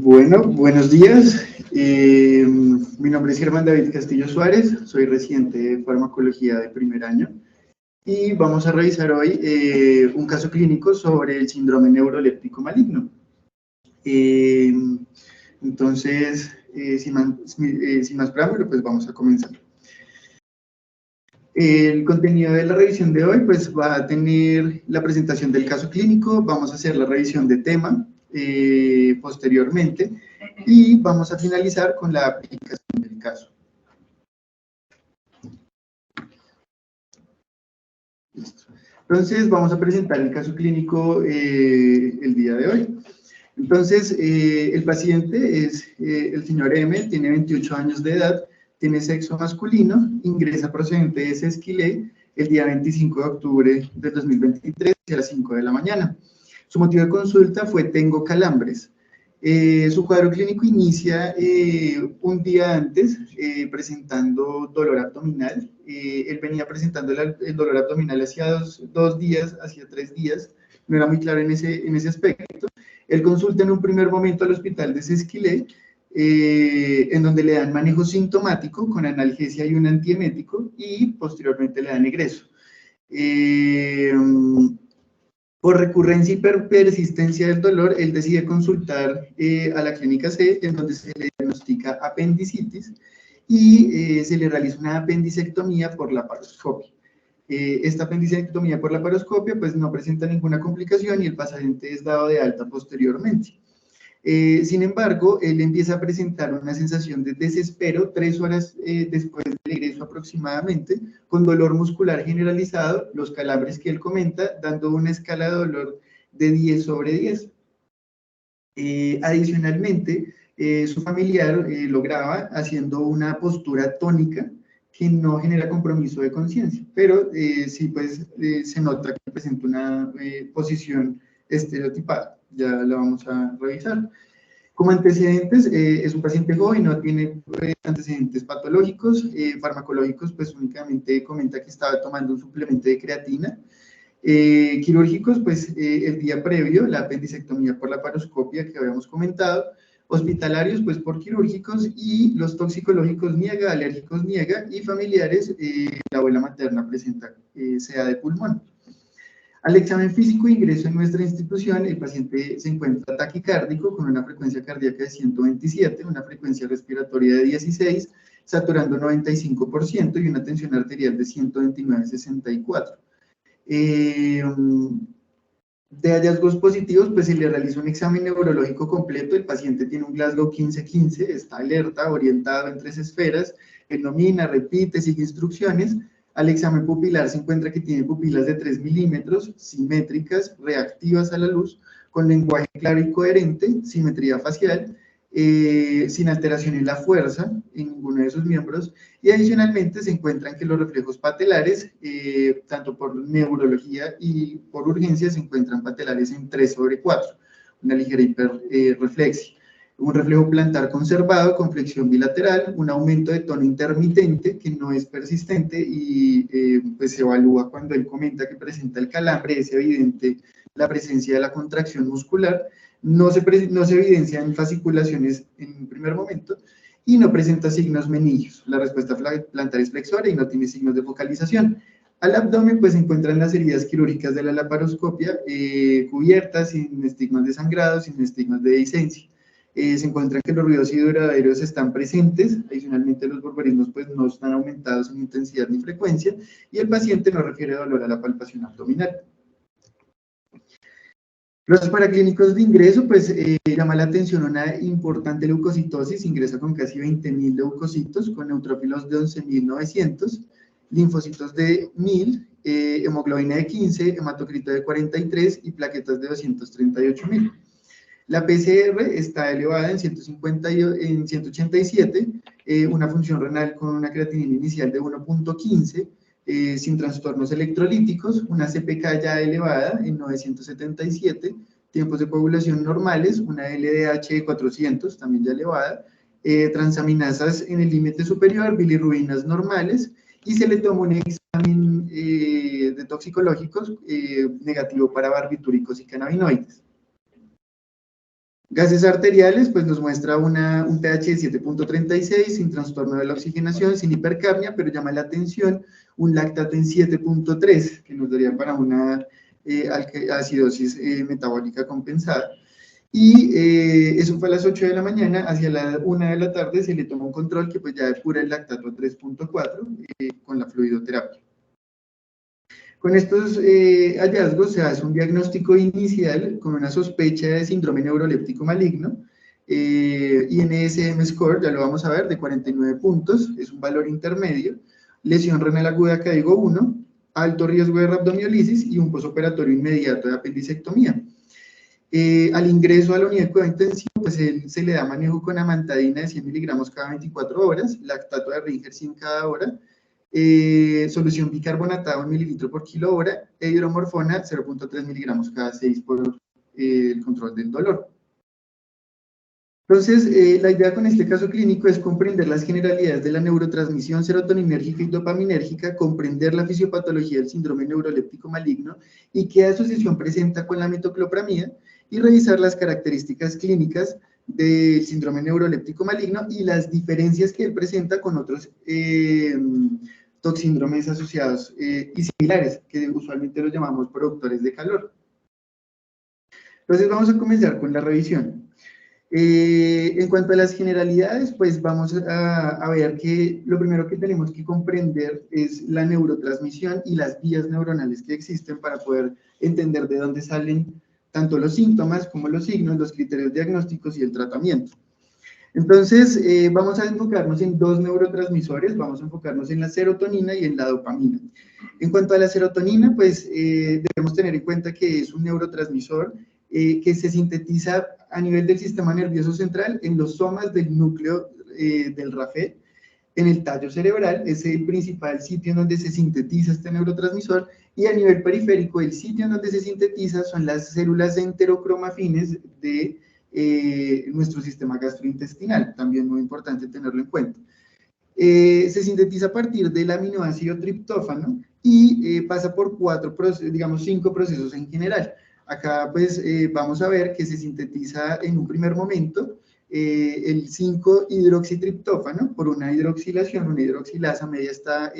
Bueno, buenos días. Mi nombre es Germán David Castillo Suárez, soy residente de farmacología de primer año y vamos a revisar hoy un caso clínico sobre el síndrome neuroléptico maligno. Entonces, sin más preámbulo, pues vamos a comenzar. El contenido de la revisión de hoy pues va a tener la presentación del caso clínico, vamos a hacer la revisión de tema posteriormente y vamos a finalizar con la aplicación del caso. Listo. Entonces vamos a presentar el caso clínico el día de hoy. Entonces el paciente es el señor M, tiene 28 años de edad, tiene sexo masculino, ingresa procedente de Sesquilé el día 25 de octubre del 2023 a las 5 de la mañana. Su motivo de consulta fue tengo calambres. Su cuadro clínico inicia un día antes presentando dolor abdominal. Él venía presentando el dolor abdominal hacía dos días, hacía 3 días, no era muy claro en ese aspecto. Él consulta en un primer momento al hospital de Sesquilé, en donde le dan manejo sintomático con analgesia y un antiemético y posteriormente le dan egreso. Por recurrencia y persistencia del dolor, él decide consultar a la clínica C, en donde se le diagnostica apendicitis y se le realiza una apendicectomía por laparoscopia. Esta apendicectomía por laparoscopia pues no presenta ninguna complicación y el paciente es dado de alta posteriormente. Sin embargo, él empieza a presentar una sensación de desespero 3 horas después del egreso aproximadamente, con dolor muscular generalizado, los calambres que él comenta, dando una escala de dolor de 10 sobre 10. Adicionalmente, su familiar lo graba haciendo una postura tónica que no genera compromiso de conciencia, pero sí pues se nota que presenta una posición estereotipada. Ya la vamos a revisar. Como antecedentes, es un paciente joven, no tiene antecedentes patológicos, farmacológicos, pues únicamente comenta que estaba tomando un suplemento de creatina. Quirúrgicos, pues el día previo, la apendicectomía por laparoscopia que habíamos comentado. Hospitalarios, pues por quirúrgicos, y los toxicológicos niega, alérgicos niega, y familiares, la abuela materna presenta SEA de pulmón. Al examen físico de ingreso en nuestra institución, el paciente se encuentra taquicárdico con una frecuencia cardíaca de 127, una frecuencia respiratoria de 16, saturando 95% y una tensión arterial de 129/64. De hallazgos positivos, pues se le realiza un examen neurológico completo, el paciente tiene un Glasgow 15-15, está alerta, orientado en 3 esferas, él nomina, repite, sigue instrucciones. Al examen pupilar se encuentra que tiene pupilas de 3 milímetros, simétricas, reactivas a la luz, con lenguaje claro y coherente, simetría facial, sin alteración en la fuerza en ninguno de sus miembros, y adicionalmente se encuentran que los reflejos patelares, tanto por neurología y por urgencia, se encuentran patelares en 3/4, una ligera hiperreflexia. Un reflejo plantar conservado con flexión bilateral, un aumento de tono intermitente que no es persistente y pues se evalúa cuando él comenta que presenta el calambre, es evidente la presencia de la contracción muscular, no se evidencia en fasciculaciones en un primer momento y no presenta signos menillos. La respuesta plantar es flexora y no tiene signos de focalización. Al abdomen pues se encuentran las heridas quirúrgicas de la laparoscopia cubiertas, sin estigmas de sangrado, sin estigmas de dehiscencia. Se encuentran que los ruidos y duraderos están presentes, adicionalmente los borborismos pues no están aumentados en intensidad ni frecuencia y el paciente no refiere dolor a la palpación abdominal. Los paraclínicos de ingreso, pues llama la atención una importante leucocitosis, ingresa con casi 20.000 leucocitos, con neutrófilos de 11.900, linfocitos de 1.000, hemoglobina de 15, hematocrito de 43 y plaquetas de 238.000. La PCR está elevada en 187, una función renal con una creatinina inicial de 1.15, sin trastornos electrolíticos, una CPK ya elevada en 977, tiempos de coagulación normales, una LDH de 400, también ya elevada, transaminasas en el límite superior, bilirrubinas normales, y se le toma un examen de toxicológicos negativo para barbitúricos y cannabinoides. Gases arteriales, pues nos muestra un pH de 7.36, sin trastorno de la oxigenación, sin hipercapnia, pero llama la atención un lactato en 7.3, que nos daría para una acidosis metabólica compensada. Y eso fue a las 8 de la mañana, hacia la 1 de la tarde se le tomó un control que pues ya depura el lactato a 3.4 con la fluidoterapia. Con estos hallazgos se hace un diagnóstico inicial con una sospecha de síndrome neuroléptico maligno, INSM score, ya lo vamos a ver, de 49 puntos, es un valor intermedio, lesión renal aguda código 1, alto riesgo de rhabdomiolisis y un posoperatorio inmediato de apendicectomía. Al ingreso a la unidad de cuidado intensivo, pues se le da manejo con amantadina de 100 miligramos cada 24 horas, lactato de Ringer 100 cada hora, solución bicarbonatada 1 mililitro por kilo hora, e hidromorfona 0.3 miligramos cada 6 por el control del dolor. Entonces, la idea con este caso clínico es comprender las generalidades de la neurotransmisión serotoninérgica y dopaminérgica, comprender la fisiopatología del síndrome neuroléptico maligno y qué asociación presenta con la metoclopramida, y revisar las características clínicas del síndrome neuroléptico maligno y las diferencias que él presenta con otros toxíndromes asociados y similares, que usualmente los llamamos productores de calor. Entonces vamos a comenzar con la revisión. En cuanto a las generalidades, pues vamos a ver que lo primero que tenemos que comprender es la neurotransmisión y las vías neuronales que existen para poder entender de dónde salen tanto los síntomas como los signos, los criterios diagnósticos y el tratamiento. Entonces, vamos a enfocarnos en dos neurotransmisores, vamos a enfocarnos en la serotonina y en la dopamina. En cuanto a la serotonina, pues debemos tener en cuenta que es un neurotransmisor que se sintetiza a nivel del sistema nervioso central en los somas del núcleo del RAFE, en el tallo cerebral, es el principal sitio en donde se sintetiza este neurotransmisor, y a nivel periférico, el sitio en donde se sintetiza son las células enterocromafines de nuestro sistema gastrointestinal, también muy importante tenerlo en cuenta. Se sintetiza a partir del aminoácido triptófano y pasa por 5 procesos en general. Acá pues vamos a ver que se sintetiza en un primer momento el 5-hidroxitriptófano por una hidroxilación, una hidroxilasa media esta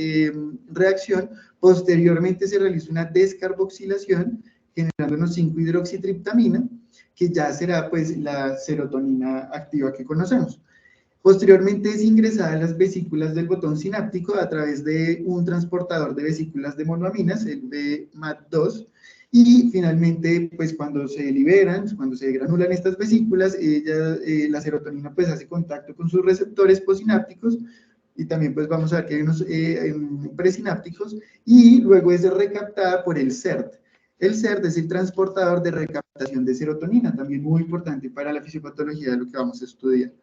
reacción. Posteriormente se realiza una descarboxilación generando unos 5-hidroxitriptamina, que ya será pues la serotonina activa que conocemos. Posteriormente es ingresada a las vesículas del botón sináptico a través de un transportador de vesículas de monoaminas, el BMAT2, y finalmente, pues cuando se liberan, cuando se granulan estas vesículas, la serotonina pues hace contacto con sus receptores posinápticos, y también pues vamos a ver que hay unos presinápticos, y luego es recaptada por el CERT. El CERT es el transportador de recaptación de serotonina, también muy importante para la fisiopatología de lo que vamos a estudiar.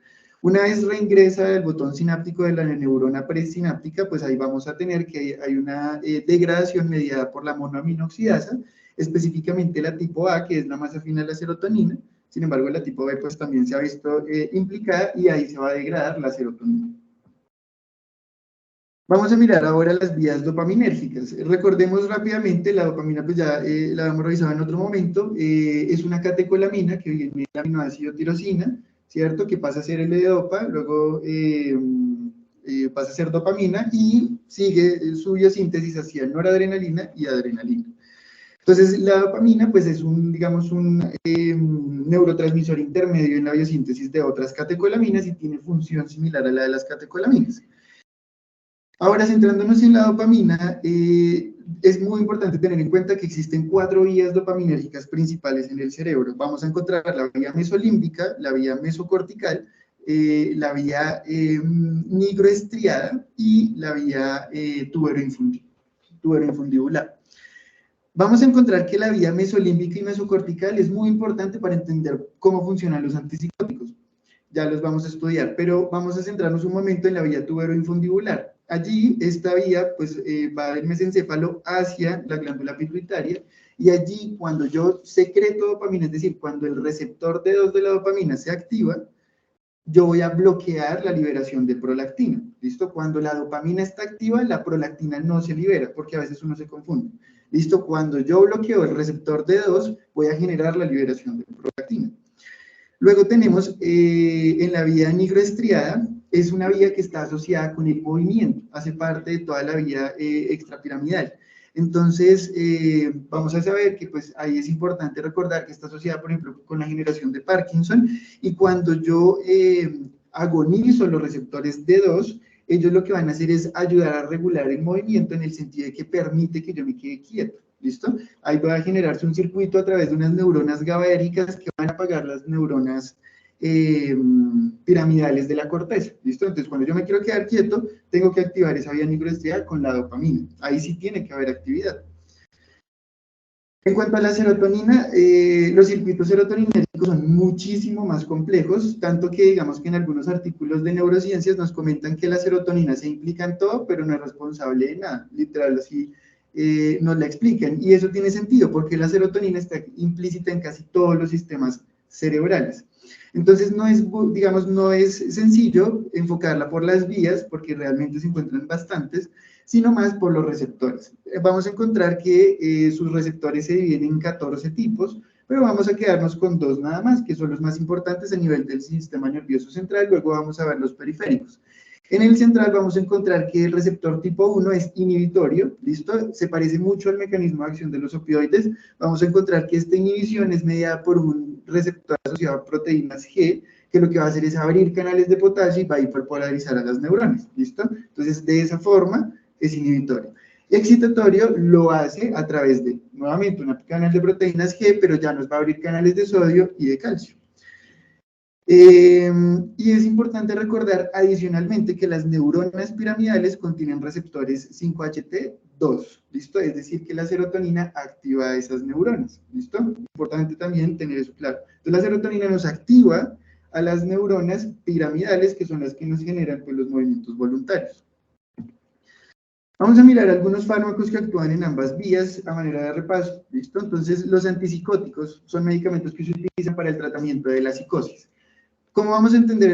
Una vez reingresa el botón sináptico de la neurona presináptica, pues ahí vamos a tener que hay una degradación mediada por la monoaminoxidasa, específicamente la tipo A, que es la más afín a la serotonina. Sin embargo, la tipo B pues también se ha visto implicada, y ahí se va a degradar la serotonina. Vamos a mirar ahora las vías dopaminérgicas. Recordemos rápidamente, la dopamina pues ya la hemos revisado en otro momento, es una catecolamina que viene del aminoácido tirosina, ¿cierto? Que pasa a ser L-dopa, luego pasa a ser dopamina y sigue su biosíntesis hacia noradrenalina y adrenalina. Entonces, la dopamina pues es un neurotransmisor intermedio en la biosíntesis de otras catecolaminas y tiene función similar a la de las catecolaminas. Ahora, centrándonos en la dopamina, es muy importante tener en cuenta que existen 4 vías dopaminérgicas principales en el cerebro. Vamos a encontrar la vía mesolímbica, la vía mesocortical, la vía nigroestriada y la vía tuberoinfundibular. Vamos a encontrar que la vía mesolímbica y mesocortical es muy importante para entender cómo funcionan los antipsicóticos. Ya los vamos a estudiar, pero vamos a centrarnos un momento en la vía tuberoinfundibular. Allí, esta vía pues, va del mesencéfalo hacia la glándula pituitaria, y allí cuando yo secreto dopamina, es decir, cuando el receptor D2 de la dopamina se activa, yo voy a bloquear la liberación de prolactina, ¿listo? Cuando la dopamina está activa, la prolactina no se libera, porque a veces uno se confunde, ¿listo? Cuando yo bloqueo el receptor D2, voy a generar la liberación de prolactina. Luego tenemos en la vía nigroestriada, es una vía que está asociada con el movimiento, hace parte de toda la vía extrapiramidal. Entonces, vamos a saber que pues ahí es importante recordar que está asociada, por ejemplo, con la generación de Parkinson, y cuando yo agonizo los receptores D2, ellos lo que van a hacer es ayudar a regular el movimiento en el sentido de que permite que yo me quede quieto, ¿listo? Ahí va a generarse un circuito a través de unas neuronas GABAérgicas que van a apagar las neuronas piramidales de la corteza, ¿listo? Entonces, cuando yo me quiero quedar quieto, tengo que activar esa vía nigroestriada con la dopamina. Ahí sí tiene que haber actividad. En cuanto a la serotonina, los circuitos serotoninérgicos son muchísimo más complejos, tanto que digamos que en algunos artículos de neurociencias nos comentan que la serotonina se implica en todo, pero no es responsable de nada, literal, así nos la explican. Y eso tiene sentido, porque la serotonina está implícita en casi todos los sistemas cerebrales. Entonces, no es, digamos, no es sencillo enfocarla por las vías, porque realmente se encuentran bastantes, sino más por los receptores. Vamos a encontrar que sus receptores se dividen en 14 tipos, pero vamos a quedarnos con 2 nada más, que son los más importantes a nivel del sistema nervioso central, luego vamos a ver los periféricos. En el central vamos a encontrar que el receptor tipo 1 es inhibitorio, ¿listo? Se parece mucho al mecanismo de acción de los opioides. Vamos a encontrar que esta inhibición es mediada por un receptor asociado a proteínas G, que lo que va a hacer es abrir canales de potasio y va a hiperpolarizar a las neuronas, ¿listo? Entonces, de esa forma es inhibitorio. Excitatorio lo hace a través de, nuevamente, un canal de proteínas G, pero ya nos va a abrir canales de sodio y de calcio. Y es importante recordar adicionalmente que las neuronas piramidales contienen receptores 5HT2, ¿listo? Es decir, que la serotonina activa esas neuronas, ¿listo? Importante también tener eso claro. Entonces, la serotonina nos activa a las neuronas piramidales, que son las que nos generan pues, los movimientos voluntarios. Vamos a mirar algunos fármacos que actúan en ambas vías a manera de repaso, ¿listo? Entonces, los antipsicóticos son medicamentos que se utilizan para el tratamiento de la psicosis. ¿Cómo vamos a entender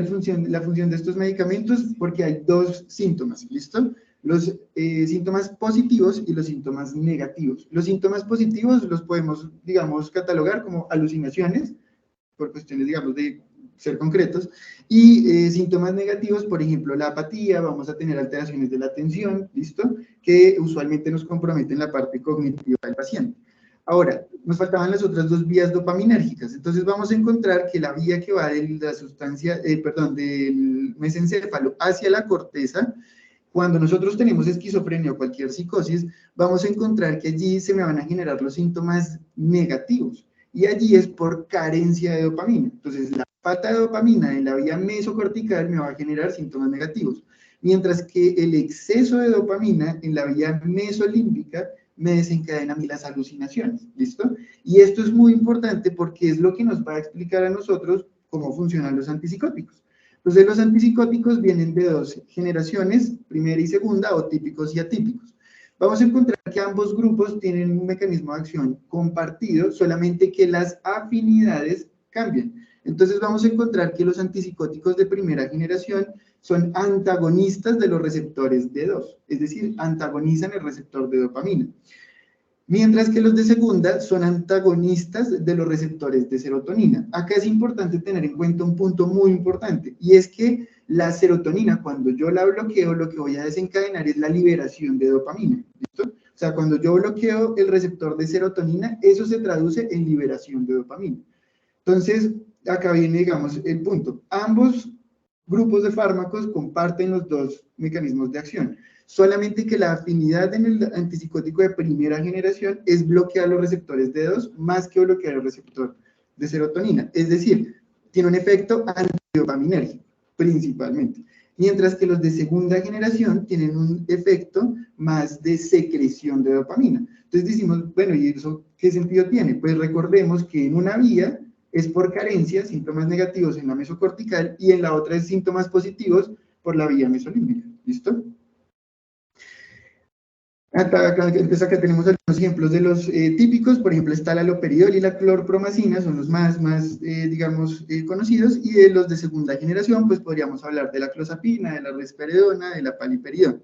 la función de estos medicamentos? Porque hay 2 síntomas, ¿listo? Los síntomas positivos y los síntomas negativos. Los síntomas positivos los podemos, digamos, catalogar como alucinaciones, por cuestiones, digamos, de ser concretos, y síntomas negativos, por ejemplo, la apatía, vamos a tener alteraciones de la atención, ¿listo? Que usualmente nos comprometen la parte cognitiva del paciente. Ahora, nos faltaban las otras 2 vías dopaminérgicas, entonces vamos a encontrar que la vía que va de la sustancia, del mesencéfalo hacia la corteza, cuando nosotros tenemos esquizofrenia o cualquier psicosis, vamos a encontrar que allí se me van a generar los síntomas negativos, y allí es por carencia de dopamina. Entonces, la falta de dopamina en la vía mesocortical me va a generar síntomas negativos, mientras que el exceso de dopamina en la vía mesolímbica me desencadena a mí las alucinaciones, ¿listo? Y esto es muy importante porque es lo que nos va a explicar a nosotros cómo funcionan los antipsicóticos. Entonces, los antipsicóticos vienen de 2 generaciones, primera y segunda, o típicos y atípicos. Vamos a encontrar que ambos grupos tienen un mecanismo de acción compartido, solamente que las afinidades cambian. Entonces, vamos a encontrar que los antipsicóticos de primera generación son antagonistas de los receptores D2, es decir, antagonizan el receptor de dopamina. Mientras que los de segunda son antagonistas de los receptores de serotonina. Acá es importante tener en cuenta un punto muy importante, y es que la serotonina, cuando yo la bloqueo, lo que voy a desencadenar es la liberación de dopamina, ¿listo? O sea, cuando yo bloqueo el receptor de serotonina, eso se traduce en liberación de dopamina. Entonces, acá viene, digamos, el punto. Ambos grupos de fármacos comparten los 2 mecanismos de acción, solamente que la afinidad en el antipsicótico de primera generación es bloquear los receptores D2 más que bloquear el receptor de serotonina, es decir, tiene un efecto antidopaminérgico, principalmente, mientras que los de segunda generación tienen un efecto más de secreción de dopamina. Entonces decimos, bueno, ¿y eso qué sentido tiene? Pues recordemos que en una vía es por carencia, síntomas negativos en la mesocortical, y en la otra es síntomas positivos por la vía mesolímbica, ¿listo? Entonces acá tenemos algunos ejemplos de los típicos, por ejemplo está la haloperidol y la clorpromacina, son los más digamos, conocidos, y de los de segunda generación, pues podríamos hablar de la clozapina, de la risperidona, de la paliperidona.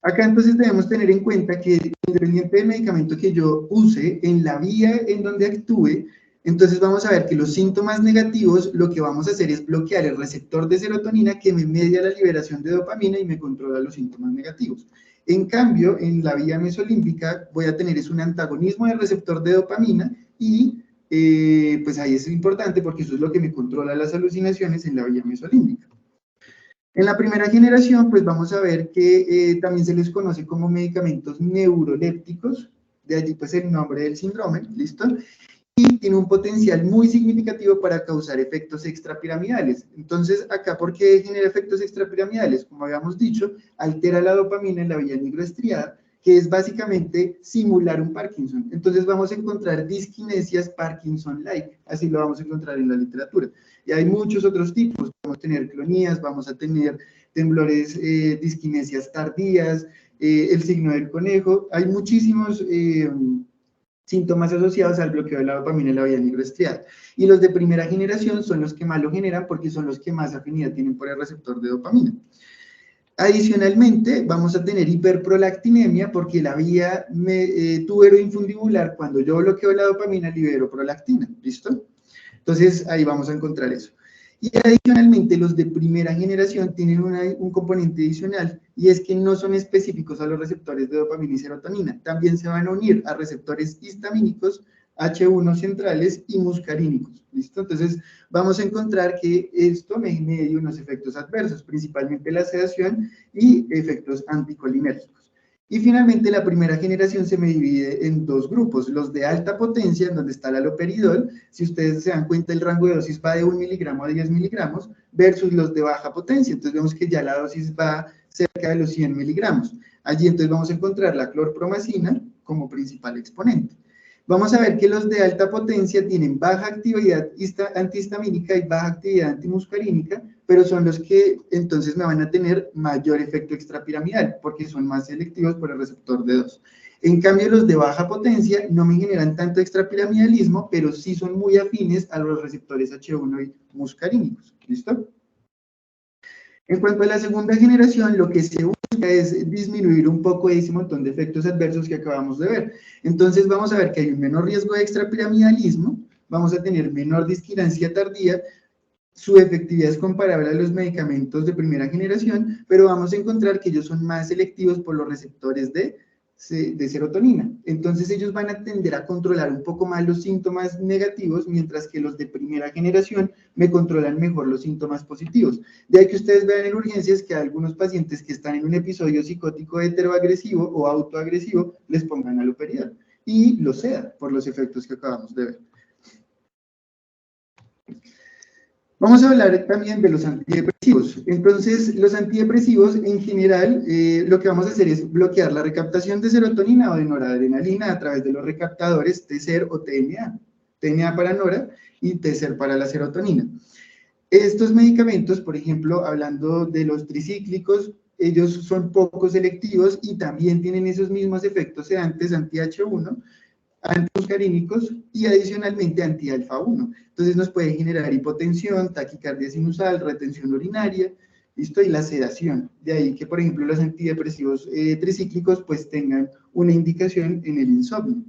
Acá entonces debemos tener en cuenta que independiente del medicamento que yo use, en la vía en donde actúe, Entonces vamos a ver que los síntomas negativos lo que vamos a hacer es bloquear el receptor de serotonina que me media la liberación de dopamina y me controla los síntomas negativos. En cambio, en la vía mesolímbica voy a tener es un antagonismo del receptor de dopamina y pues ahí es importante porque eso es lo que me controla las alucinaciones en la vía mesolímbica. En la primera generación, pues vamos a ver que también se les conoce como medicamentos neurolépticos, de allí pues el nombre del síndrome, ¿listo? Y tiene un potencial muy significativo para causar efectos extrapiramidales. Entonces, acá, ¿por qué genera efectos extrapiramidales? Como habíamos dicho, altera la dopamina en la vía nigroestriada, que es básicamente simular un Parkinson. Entonces vamos a encontrar disquinesias Parkinson-like, así lo vamos a encontrar en la literatura. Y hay muchos otros tipos, vamos a tener clonías, vamos a tener temblores, disquinesias tardías, el signo del conejo, hay muchísimos síntomas asociados al bloqueo de la dopamina en la vía nigroestriada. Y los de primera generación son los que más lo generan porque son los que más afinidad tienen por el receptor de dopamina. Adicionalmente, vamos a tener hiperprolactinemia porque la vía tuberoinfundibular, cuando yo bloqueo la dopamina, libero prolactina, ¿listo? Entonces, ahí vamos a encontrar eso. Y adicionalmente, los de primera generación tienen un componente adicional, y es que no son específicos a los receptores de dopamina y serotonina. También se van a unir a receptores histamínicos, H1 centrales y muscarínicos, ¿listo? Entonces, vamos a encontrar que esto me media unos efectos adversos, principalmente la sedación y efectos anticolinérgicos. Y finalmente, la primera generación se me divide en dos grupos, los de alta potencia, en donde está el haloperidol, si ustedes se dan cuenta, el rango de dosis va de 1 miligramo a 10 miligramos, versus los de baja potencia, entonces vemos que ya la dosis va cerca de los 100 miligramos. Allí entonces vamos a encontrar la clorpromacina como principal exponente. Vamos a ver que los de alta potencia tienen baja actividad antihistamínica y baja actividad antimuscarínica, pero son los que entonces me van a tener mayor efecto extrapiramidal, porque son más selectivos por el receptor de 2. En cambio, los de baja potencia no me generan tanto extrapiramidalismo, pero sí son muy afines a los receptores H1 y muscarínicos. ¿Listo? En cuanto a la segunda generación, lo que se busca es disminuir un poco ese montón de efectos adversos que acabamos de ver. Entonces vamos a ver que hay un menor riesgo de extrapiramidalismo, vamos a tener menor disquilancia tardía, su efectividad es comparable a los medicamentos de primera generación, pero vamos a encontrar que ellos son más selectivos por los receptores de serotonina. Entonces ellos van a tender a controlar un poco más los síntomas negativos, mientras que los de primera generación me controlan mejor los síntomas positivos. De ahí que ustedes vean en urgencias que a algunos pacientes que están en un episodio psicótico heteroagresivo o autoagresivo les pongan haloperidol y lo sea por los efectos que acabamos de ver. Vamos a hablar también de los antidepresivos. Entonces, los antidepresivos en general, lo que vamos a hacer es bloquear la recaptación de serotonina o de noradrenalina a través de los recaptadores TSER o TNA. TNA para nora y TSER para la serotonina. Estos medicamentos, por ejemplo, hablando de los tricíclicos, ellos son poco selectivos y también tienen esos mismos efectos sedantes anti-H1, antimuscarínicos y adicionalmente anti-alfa-1. Entonces nos puede generar hipotensión, taquicardia sinusal, retención urinaria, ¿listo? Y la sedación. De ahí que, por ejemplo, los antidepresivos tricíclicos pues tengan una indicación en el insomnio.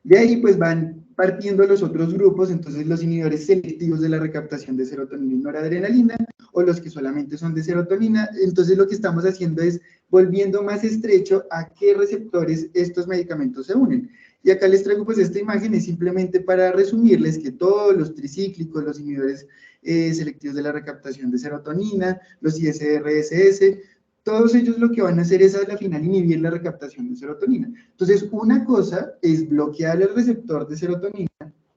De ahí pues van partiendo los otros grupos, entonces los inhibidores selectivos de la recaptación de serotonina y noradrenalina, o los que solamente son de serotonina. Entonces lo que estamos haciendo es volviendo más estrecho a qué receptores estos medicamentos se unen. Y acá les traigo pues esta imagen, es simplemente para resumirles que todos los tricíclicos, los inhibidores selectivos de la recaptación de serotonina, los ISRSS, todos ellos lo que van a hacer es a la final inhibir la recaptación de serotonina. Entonces, una cosa es bloquear el receptor de serotonina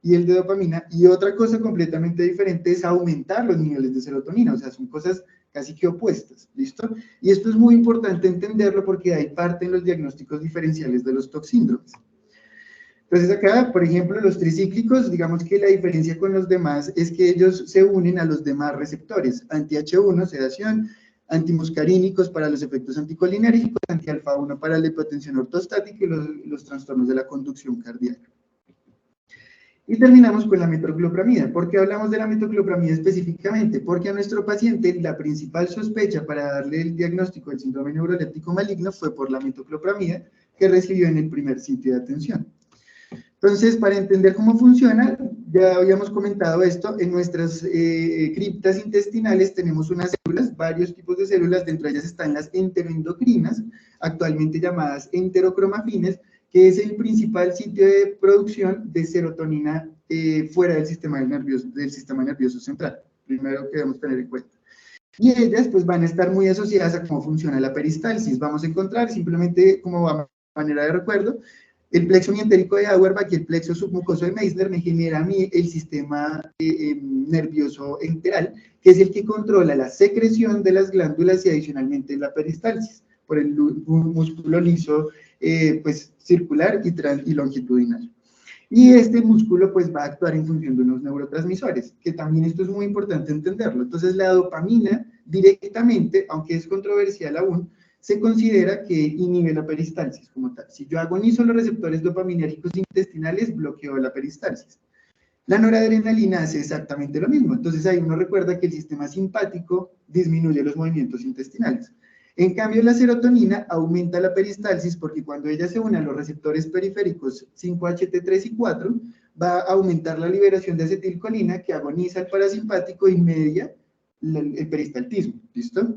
y el de dopamina, y otra cosa completamente diferente es aumentar los niveles de serotonina, o sea, son cosas casi que opuestas, ¿listo? Y esto es muy importante entenderlo porque de ahí parten los diagnósticos diferenciales de los toxíndromes. Entonces acá, por ejemplo, los tricíclicos, digamos que la diferencia con los demás es que ellos se unen a los demás receptores, anti-H1, sedación, antimuscarínicos para los efectos anticolinérgicos, anti-alfa-1 para la hipotensión ortostática y los trastornos de la conducción cardíaca. Y terminamos con la metoclopramida. ¿Por qué hablamos de la metoclopramida específicamente? Porque a nuestro paciente la principal sospecha para darle el diagnóstico del síndrome neuroléptico maligno fue por la metoclopramida que recibió en el primer sitio de atención. Entonces, para entender cómo funciona, ya habíamos comentado esto, en nuestras criptas intestinales tenemos unas células, varios tipos de células, dentro de ellas están las enteroendocrinas, actualmente llamadas enterocromafines, que es el principal sitio de producción de serotonina fuera del sistema nervioso central, primero que debemos tener en cuenta. Y ellas pues van a estar muy asociadas a cómo funciona la peristalsis. Vamos a encontrar simplemente como manera de recuerdo, el plexo mientérico de Auerbach y el plexo submucoso de Meissner me genera a mí el sistema nervioso enteral, que es el que controla la secreción de las glándulas y adicionalmente la peristalsis, por el músculo liso pues, circular y longitudinal. Y este músculo pues va a actuar en función de unos neurotransmisores, que también esto es muy importante entenderlo. Entonces la dopamina directamente, aunque es controversial aún, se considera que inhibe la peristalsis como tal. Si yo agonizo los receptores dopaminérgicos intestinales, bloqueo la peristalsis. La noradrenalina hace exactamente lo mismo. Entonces ahí uno recuerda que el sistema simpático disminuye los movimientos intestinales. En cambio, la serotonina aumenta la peristalsis porque cuando ella se une a los receptores periféricos 5-HT3 y 4, va a aumentar la liberación de acetilcolina que agoniza el parasimpático y media el peristaltismo. ¿Listo?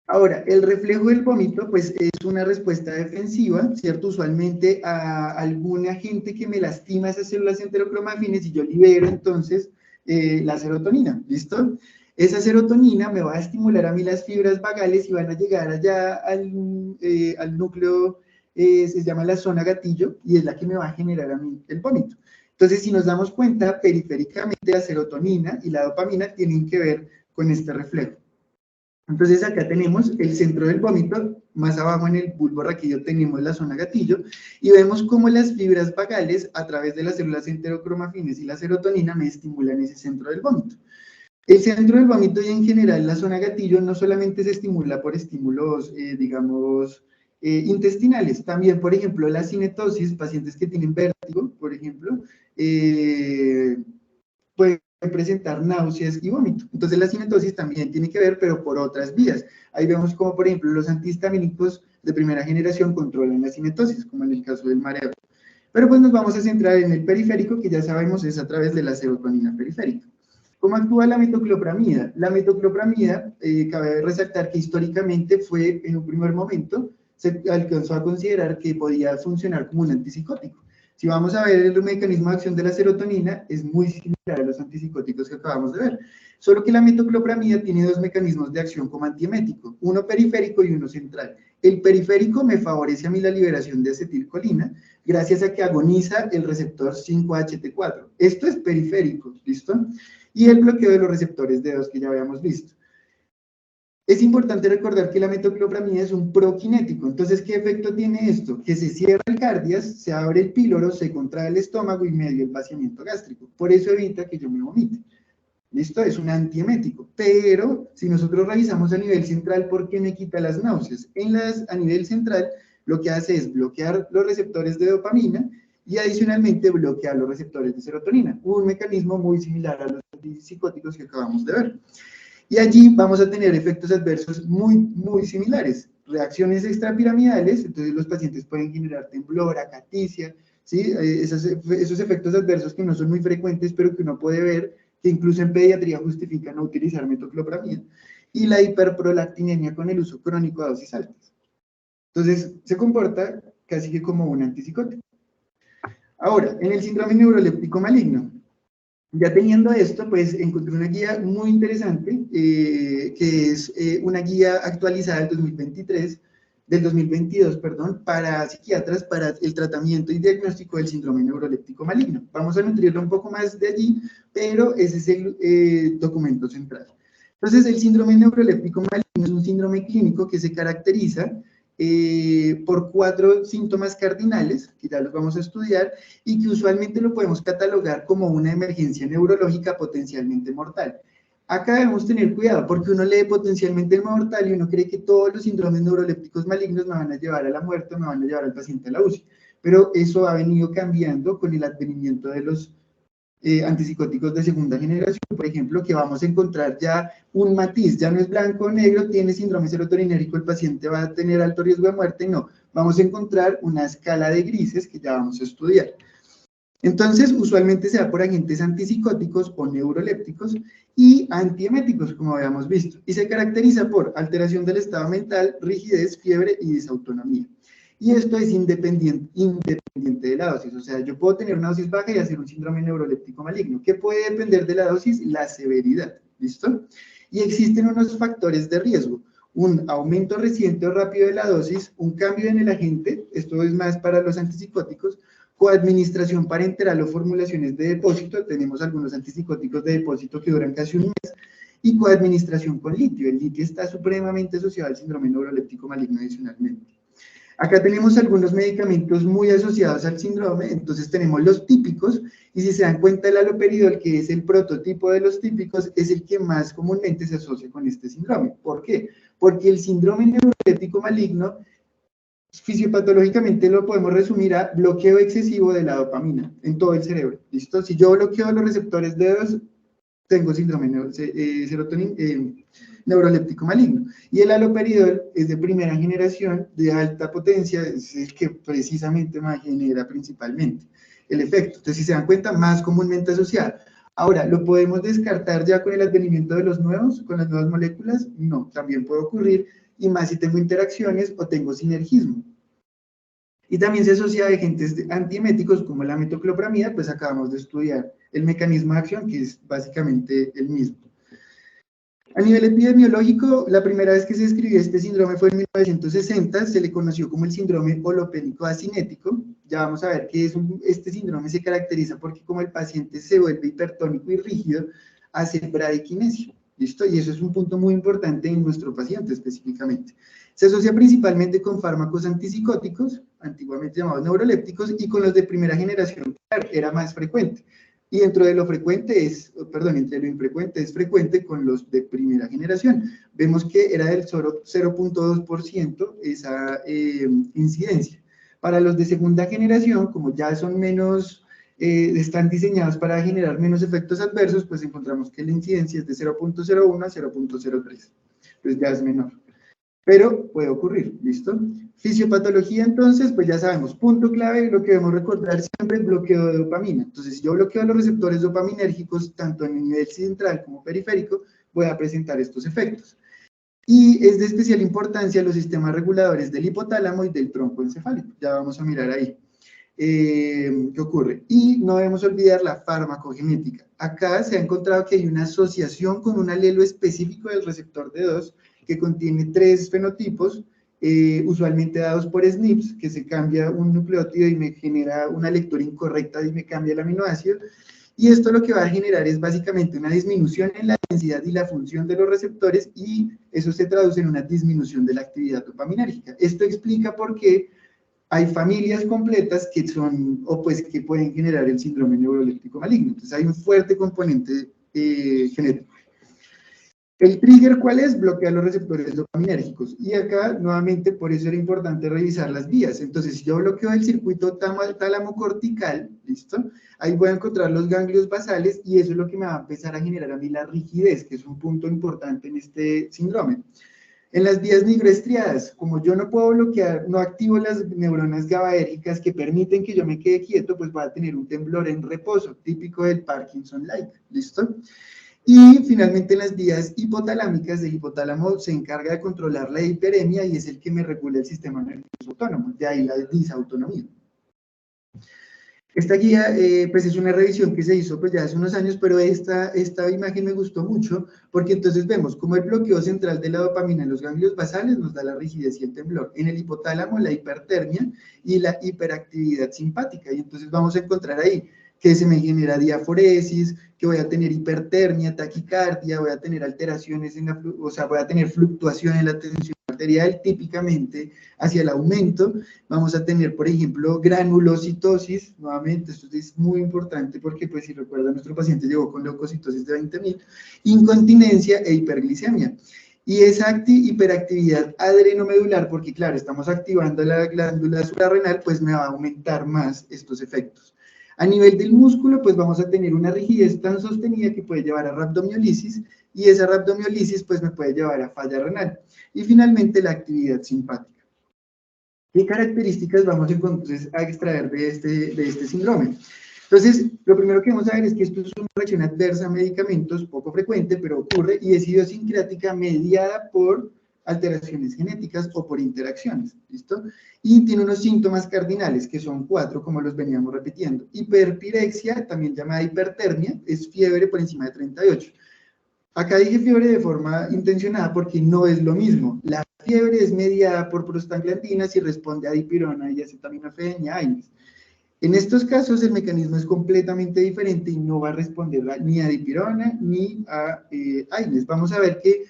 Ahora, el reflejo del vómito, pues es una respuesta defensiva, ¿cierto? Usualmente a algún agente que me lastima esas células enterocromafines y yo libero entonces la serotonina, ¿listo? Esa serotonina me va a estimular a mí las fibras vagales y van a llegar allá al núcleo, se llama la zona gatillo, y es la que me va a generar a mí el vómito. Entonces, si nos damos cuenta, periféricamente la serotonina y la dopamina tienen que ver con este reflejo. Entonces acá tenemos el centro del vómito, más abajo en el bulbo raquídeo tenemos la zona gatillo, y vemos cómo las fibras vagales, a través de las células enterocromafines y la serotonina, me estimulan ese centro del vómito. El centro del vómito y en general la zona gatillo no solamente se estimula por estímulos, digamos, intestinales, también, por ejemplo, la cinetosis, pacientes que tienen vértigo, por ejemplo, pueden presentar náuseas y vómito. Entonces la cinetosis también tiene que ver, pero por otras vías. Ahí vemos como, por ejemplo, los antihistamínicos de primera generación controlan la cinetosis, como en el caso del mareo. Pero pues nos vamos a centrar en el periférico, que ya sabemos es a través de la serotonina periférica. ¿Cómo actúa la metoclopramida? La metoclopramida, cabe resaltar que históricamente fue, en un primer momento, se alcanzó a considerar que podía funcionar como un antipsicótico. Si vamos a ver el mecanismo de acción de la serotonina, es muy similar a los antipsicóticos que acabamos de ver, solo que la metoclopramida tiene dos mecanismos de acción como antiemético, uno periférico y uno central. El periférico me favorece a mí la liberación de acetilcolina, gracias a que agoniza el receptor 5-HT4. Esto es periférico, ¿listo? Y el bloqueo de los receptores D2 que ya habíamos visto. Es importante recordar que la metoclopramida es un prokinético. Entonces, ¿qué efecto tiene esto? Que se cierra el cardias, se abre el píloro, se contrae el estómago y medio el vaciamiento gástrico. Por eso evita que yo me vomite. ¿Listo? Es un antiemético. Pero, si nosotros revisamos a nivel central, ¿por qué me quita las náuseas? A nivel central, lo que hace es bloquear los receptores de dopamina y adicionalmente bloquear los receptores de serotonina. Un mecanismo muy similar a los antipsicóticos que acabamos de ver. Y allí vamos a tener efectos adversos muy similares. Reacciones extrapiramidales, entonces los pacientes pueden generar temblor, acaticia, ¿sí? Esos efectos adversos que no son muy frecuentes, pero que uno puede ver, que incluso en pediatría justifican no utilizar metoclopramida. Y la hiperprolactinemia con el uso crónico a dosis altas. Entonces, se comporta casi que como un antipsicótico. Ahora, en el síndrome neuroléptico maligno, ya teniendo esto, pues encontré una guía muy interesante, que es una guía actualizada del 2022, perdón, para psiquiatras para el tratamiento y diagnóstico del síndrome neuroléptico maligno. Vamos a nutrirlo un poco más de allí, pero ese es el documento central. Entonces, el síndrome neuroléptico maligno es un síndrome clínico que se caracteriza por 4 síntomas cardinales, que ya los vamos a estudiar, y que usualmente lo podemos catalogar como una emergencia neurológica potencialmente mortal. Acá debemos tener cuidado, porque uno lee potencialmente mortal y uno cree que todos los síndromes neurolépticos malignos me van a llevar a la muerte, me van a llevar al paciente a la UCI, pero eso ha venido cambiando con el advenimiento de los antipsicóticos de segunda generación, por ejemplo, que vamos a encontrar ya un matiz, ya no es blanco o negro, tiene síndrome serotoninérgico, el paciente va a tener alto riesgo de muerte, no, vamos a encontrar una escala de grises que ya vamos a estudiar. Entonces, usualmente se da por agentes antipsicóticos o neurolépticos y antieméticos, como habíamos visto, y se caracteriza por alteración del estado mental, rigidez, fiebre y disautonomía. Y esto es independiente de la dosis, o sea, yo puedo tener una dosis baja y hacer un síndrome neuroléptico maligno. ¿Qué puede depender de la dosis? La severidad, ¿listo? Y existen unos factores de riesgo: un aumento reciente o rápido de la dosis, un cambio en el agente, esto es más para los antipsicóticos, coadministración parenteral o formulaciones de depósito, tenemos algunos antipsicóticos de depósito que duran casi un mes, y coadministración con litio. El litio está supremamente asociado al síndrome neuroléptico maligno adicionalmente. Acá tenemos algunos medicamentos muy asociados al síndrome, entonces tenemos los típicos, y si se dan cuenta, el haloperidol, que es el prototipo de los típicos, es el que más comúnmente se asocia con este síndrome. ¿Por qué? Porque el síndrome neuroléptico maligno, fisiopatológicamente lo podemos resumir a bloqueo excesivo de la dopamina en todo el cerebro, ¿listo? Si yo bloqueo los receptores de dos, tengo síndrome neuroléptico maligno. Y el haloperidol es de primera generación, de alta potencia, es el que precisamente más genera principalmente el efecto. Entonces, si se dan cuenta, más comúnmente asociado. Ahora, ¿lo podemos descartar ya con el advenimiento de los nuevos, con las nuevas moléculas? No, también puede ocurrir, y más si tengo interacciones o tengo sinergismo. Y también se asocia a agentes antieméticos como la metoclopramida, pues acabamos de estudiar el mecanismo de acción, que es básicamente el mismo. A nivel epidemiológico, la primera vez que se describió este síndrome fue en 1960, se le conoció como el síndrome holopénico asinético. Ya vamos a ver que este síndrome se caracteriza porque como el paciente se vuelve hipertónico y rígido, hace bradiquinesia, ¿listo? Y eso es un punto muy importante en nuestro paciente específicamente. Se asocia principalmente con fármacos antipsicóticos, antiguamente llamados neurolépticos, y con los de primera generación, claro, era más frecuente. Y dentro de lo frecuente entre lo infrecuente es frecuente con los de primera generación. Vemos que era del 0.2% esa incidencia. Para los de segunda generación, como ya son menos, están diseñados para generar menos efectos adversos, pues encontramos que la incidencia es de 0.01 a 0.03. Pues ya es menor. Pero puede ocurrir, ¿listo? Fisiopatología, entonces, pues ya sabemos, punto clave, lo que debemos recordar siempre es bloqueo de dopamina. Entonces, si yo bloqueo los receptores dopaminérgicos, tanto en el nivel central como periférico, voy a presentar estos efectos. Y es de especial importancia los sistemas reguladores del hipotálamo y del tronco encefálico. Ya vamos a mirar ahí. ¿Qué ocurre? Y no debemos olvidar la farmacogenética. Acá se ha encontrado que hay una asociación con un alelo específico del receptor D2 que contiene 3 fenotipos, usualmente dados por SNPs, que se cambia un nucleótido y me genera una lectura incorrecta y me cambia el aminoácido. Y esto lo que va a generar es básicamente una disminución en la densidad y la función de los receptores, y eso se traduce en una disminución de la actividad dopaminérgica. Esto explica por qué hay familias completas que son, o pues que pueden generar el síndrome neuroléptico maligno. Entonces hay un fuerte componente genético. ¿El trigger cuál es? Bloquear los receptores dopaminérgicos. Y acá, nuevamente, por eso era importante revisar las vías. Entonces, si yo bloqueo el circuito tálamo-cortical, ¿listo? Ahí voy a encontrar los ganglios basales, y eso es lo que me va a empezar a generar a mí la rigidez, que es un punto importante en este síndrome. En las vías nigroestriadas, como yo no puedo bloquear, no activo las neuronas GABAérgicas que permiten que yo me quede quieto, pues voy a tener un temblor en reposo, típico del Parkinson-like, ¿listo? Y finalmente en las vías hipotalámicas, el hipotálamo se encarga de controlar la hiperemia y es el que me regula el sistema nervioso autónomo, de ahí la disautonomía. Esta guía, pues es una revisión que se hizo pues ya hace unos años, pero esta imagen me gustó mucho, porque entonces vemos cómo el bloqueo central de la dopamina en los ganglios basales nos da la rigidez y el temblor, en el hipotálamo la hipertermia y la hiperactividad simpática, y entonces vamos a encontrar ahí que se me genera diaforesis, que voy a tener hipertermia, taquicardia, voy a tener alteraciones o sea, voy a tener fluctuación en la tensión arterial, típicamente hacia el aumento. Vamos a tener, por ejemplo, granulocitosis, nuevamente, esto es muy importante porque, pues, si recuerdan, nuestro paciente llegó con leucocitosis de 20.000, incontinencia e hiperglicemia. Y esa hiperactividad adrenomedular, porque claro, estamos activando la glándula suprarrenal, pues me va a aumentar más estos efectos. A nivel del músculo, pues vamos a tener una rigidez tan sostenida que puede llevar a rhabdomiolisis, y esa rhabdomiolisis pues me puede llevar a falla renal. Y finalmente la actividad simpática. ¿Qué características vamos entonces a extraer de este síndrome? Entonces, lo primero que vamos a ver es que esto es una reacción adversa a medicamentos, poco frecuente, pero ocurre, y es idiosincrática mediada por alteraciones genéticas o por interacciones, ¿listo? Y tiene unos síntomas cardinales, que son 4, como los veníamos repitiendo. Hiperpirexia, también llamada hipertermia, es fiebre por encima de 38. Acá dije fiebre de forma intencionada porque no es lo mismo. La fiebre es mediada por prostaglandinas y responde a dipirona y acetaminofén y AINES. En estos casos el mecanismo es completamente diferente y no va a responder ni a dipirona ni a AINES. Vamos a ver que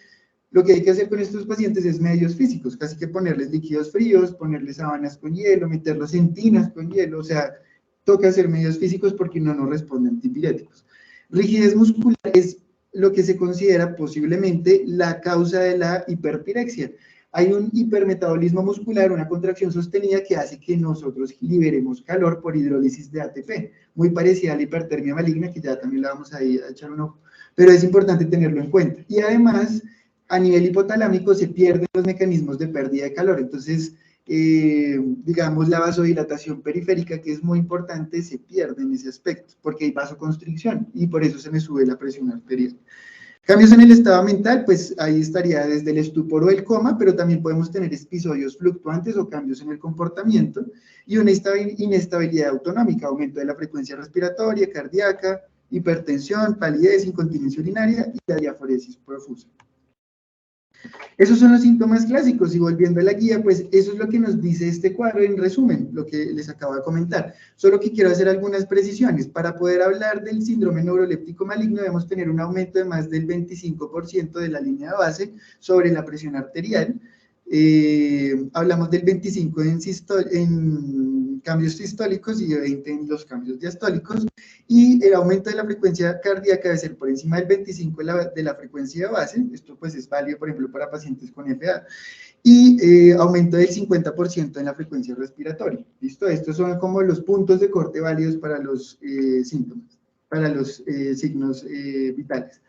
lo que hay que hacer con estos pacientes es medios físicos, casi que ponerles líquidos fríos, ponerles sábanas con hielo, meterlos en tinas con hielo, o sea, toca hacer medios físicos porque no nos responden antipiréticos. Rigidez muscular es lo que se considera posiblemente la causa de la hiperpirexia. Hay un hipermetabolismo muscular, una contracción sostenida que hace que nosotros liberemos calor por hidrólisis de ATP, muy parecida a la hipertermia maligna, que ya también la vamos a echar un ojo, pero es importante tenerlo en cuenta. Y además, a nivel hipotalámico se pierden los mecanismos de pérdida de calor, entonces, digamos, la vasodilatación periférica, que es muy importante, se pierde en ese aspecto, porque hay vasoconstricción y por eso se me sube la presión arterial. Cambios en el estado mental, pues ahí estaría desde el estupor o el coma, pero también podemos tener episodios fluctuantes o cambios en el comportamiento y una inestabilidad autonómica, aumento de la frecuencia respiratoria, cardíaca, hipertensión, palidez, incontinencia urinaria y la diaforesis profusa. Esos son los síntomas clásicos y volviendo a la guía, pues eso es lo que nos dice este cuadro en resumen, lo que les acabo de comentar. Solo que quiero hacer algunas precisiones. Para poder hablar del síndrome neuroléptico maligno debemos tener un aumento de más del 25% de la línea de base sobre la presión arterial. Hablamos del 25 en cambios sistólicos y de 20 en los cambios diastólicos, y el aumento de la frecuencia cardíaca debe ser por encima del 25 de la frecuencia de base. Esto pues es válido, por ejemplo, para pacientes con FA, y aumento del 50% en la frecuencia respiratoria. ¿Listo? Estos son como los puntos de corte válidos para los síntomas, para los signos vitales.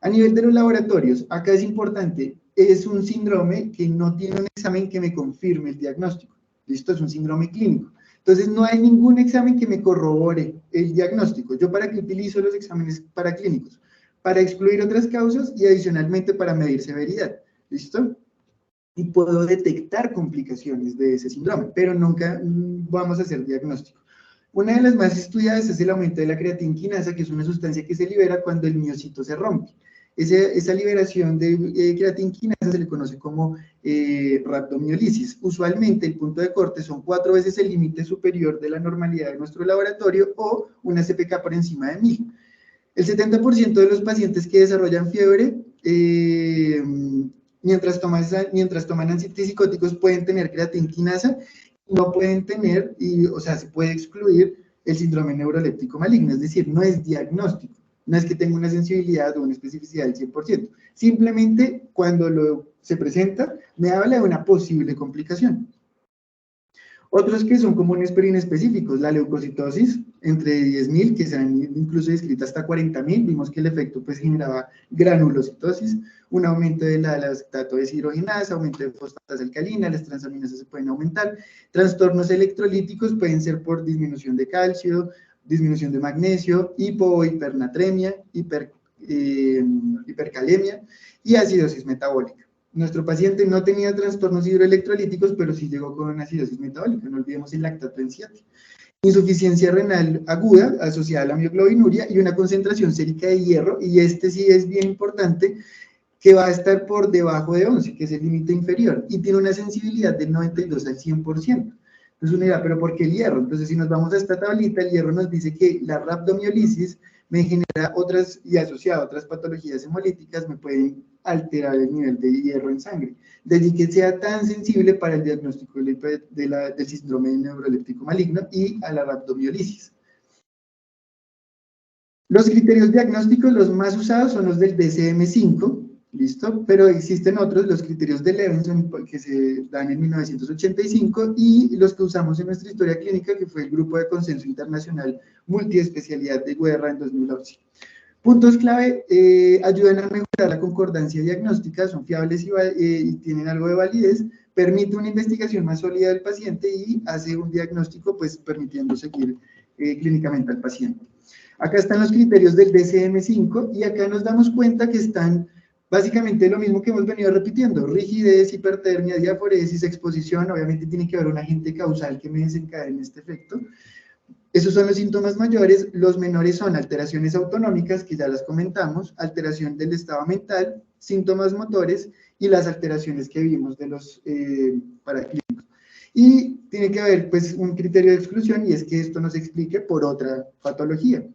A nivel de los laboratorios, acá es importante, es un síndrome que no tiene un examen que me confirme el diagnóstico. ¿Listo? Es un síndrome clínico. Entonces, no hay ningún examen que me corrobore el diagnóstico. ¿Yo para qué utilizo los exámenes paraclínicos? Para excluir otras causas y adicionalmente para medir severidad. ¿Listo? Y puedo detectar complicaciones de ese síndrome, pero nunca vamos a hacer diagnóstico. Una de las más estudiadas es el aumento de la creatinquinasa, que es una sustancia que se libera cuando el miocito se rompe. Esa liberación de creatinquinasa se le conoce como rhabdomiólisis. Usualmente el punto de corte son 4 veces el límite superior de la normalidad de nuestro laboratorio o una CPK por encima de 1000. El 70% de los pacientes que desarrollan fiebre mientras toman antipsicóticos pueden tener creatinquinasa, no pueden tener, o sea, se puede excluir el síndrome neuroléptico maligno, es decir, no es diagnóstico, no es que tenga una sensibilidad o una especificidad del 100%, simplemente cuando se presenta me habla de una posible complicación. Otros que son comunes pero inespecíficos, la leucocitosis, entre 10.000, que se han incluso descrito hasta 40.000, vimos que el efecto pues generaba granulocitosis, un aumento de la acetato deshidrogenasa, aumento de fosfatasa alcalina, las transaminasas se pueden aumentar, trastornos electrolíticos pueden ser por disminución de calcio, disminución de magnesio, hipo o hipernatremia, hipercalemia y acidosis metabólica. Nuestro paciente no tenía trastornos hidroelectrolíticos, pero sí llegó con una acidosis metabólica, no olvidemos el lactato enciático. Insuficiencia renal aguda asociada a la mioglobinuria y una concentración sérica de hierro, y este sí es bien importante, que va a estar por debajo de 11, que es el límite inferior, y tiene una sensibilidad del 92 al 100%. Entonces uno dirá, ¿pero por qué el hierro? Entonces si nos vamos a esta tablita, el hierro nos dice que la rhabdomiólisis me genera otras, y asociado a otras patologías hemolíticas, me pueden alterar el nivel de hierro en sangre. De allí que sea tan sensible para el diagnóstico del síndrome neuroléptico maligno y a la rhabdomiólisis. Los criterios diagnósticos, los más usados son los del DSM-5, ¿listo? Pero existen otros, los criterios de Levenson, que se dan en 1985, y los que usamos en nuestra historia clínica, que fue el Grupo de Consenso Internacional Multiespecialidad de Guerra en 2011. Puntos clave, ayudan a mejorar la concordancia diagnóstica, son fiables y tienen algo de validez, permite una investigación más sólida del paciente y hace un diagnóstico, pues permitiendo seguir clínicamente al paciente. Acá están los criterios del DSM-5 y acá nos damos cuenta que están básicamente lo mismo que hemos venido repitiendo: rigidez, hipertermia, diaforesis, exposición. Obviamente tiene que haber un agente causal que me desencadene este efecto. Esos son los síntomas mayores. Los menores son alteraciones autonómicas, que ya las comentamos, alteración del estado mental, síntomas motores y las alteraciones que vimos de los paraclínicos. Y tiene que haber pues un criterio de exclusión, y es que esto no se explique por otra patología.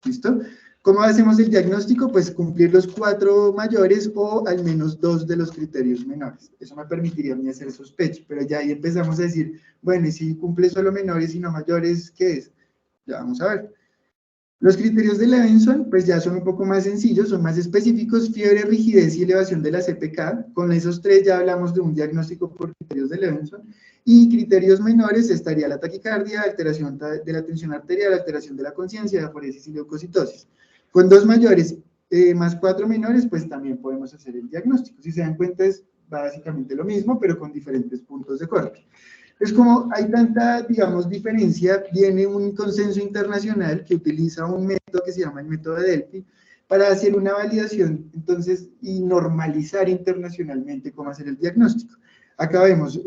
¿Listo? ¿Cómo hacemos el diagnóstico? Pues cumplir los 4 mayores o al menos 2 de los criterios menores. Eso me permitiría a mí hacer sospecha, pero ya ahí empezamos a decir, bueno, y si cumple solo menores y no mayores, ¿qué es? Ya vamos a ver. Los criterios de Levinson, pues ya son un poco más sencillos, son más específicos: fiebre, rigidez y elevación de la CPK. Con esos 3 ya hablamos de un diagnóstico por criterios de Levinson. Y criterios menores estaría la taquicardia, alteración de la tensión arterial, alteración de la conciencia, diaforesis y leucocitosis. Con 2 mayores más 4 menores, pues también podemos hacer el diagnóstico. Si se dan cuenta, es básicamente lo mismo, pero con diferentes puntos de corte. Es como hay tanta, digamos, diferencia, viene un consenso internacional que utiliza un método que se llama el método de Delphi para hacer una validación, entonces, y normalizar internacionalmente cómo hacer el diagnóstico. Acá vemos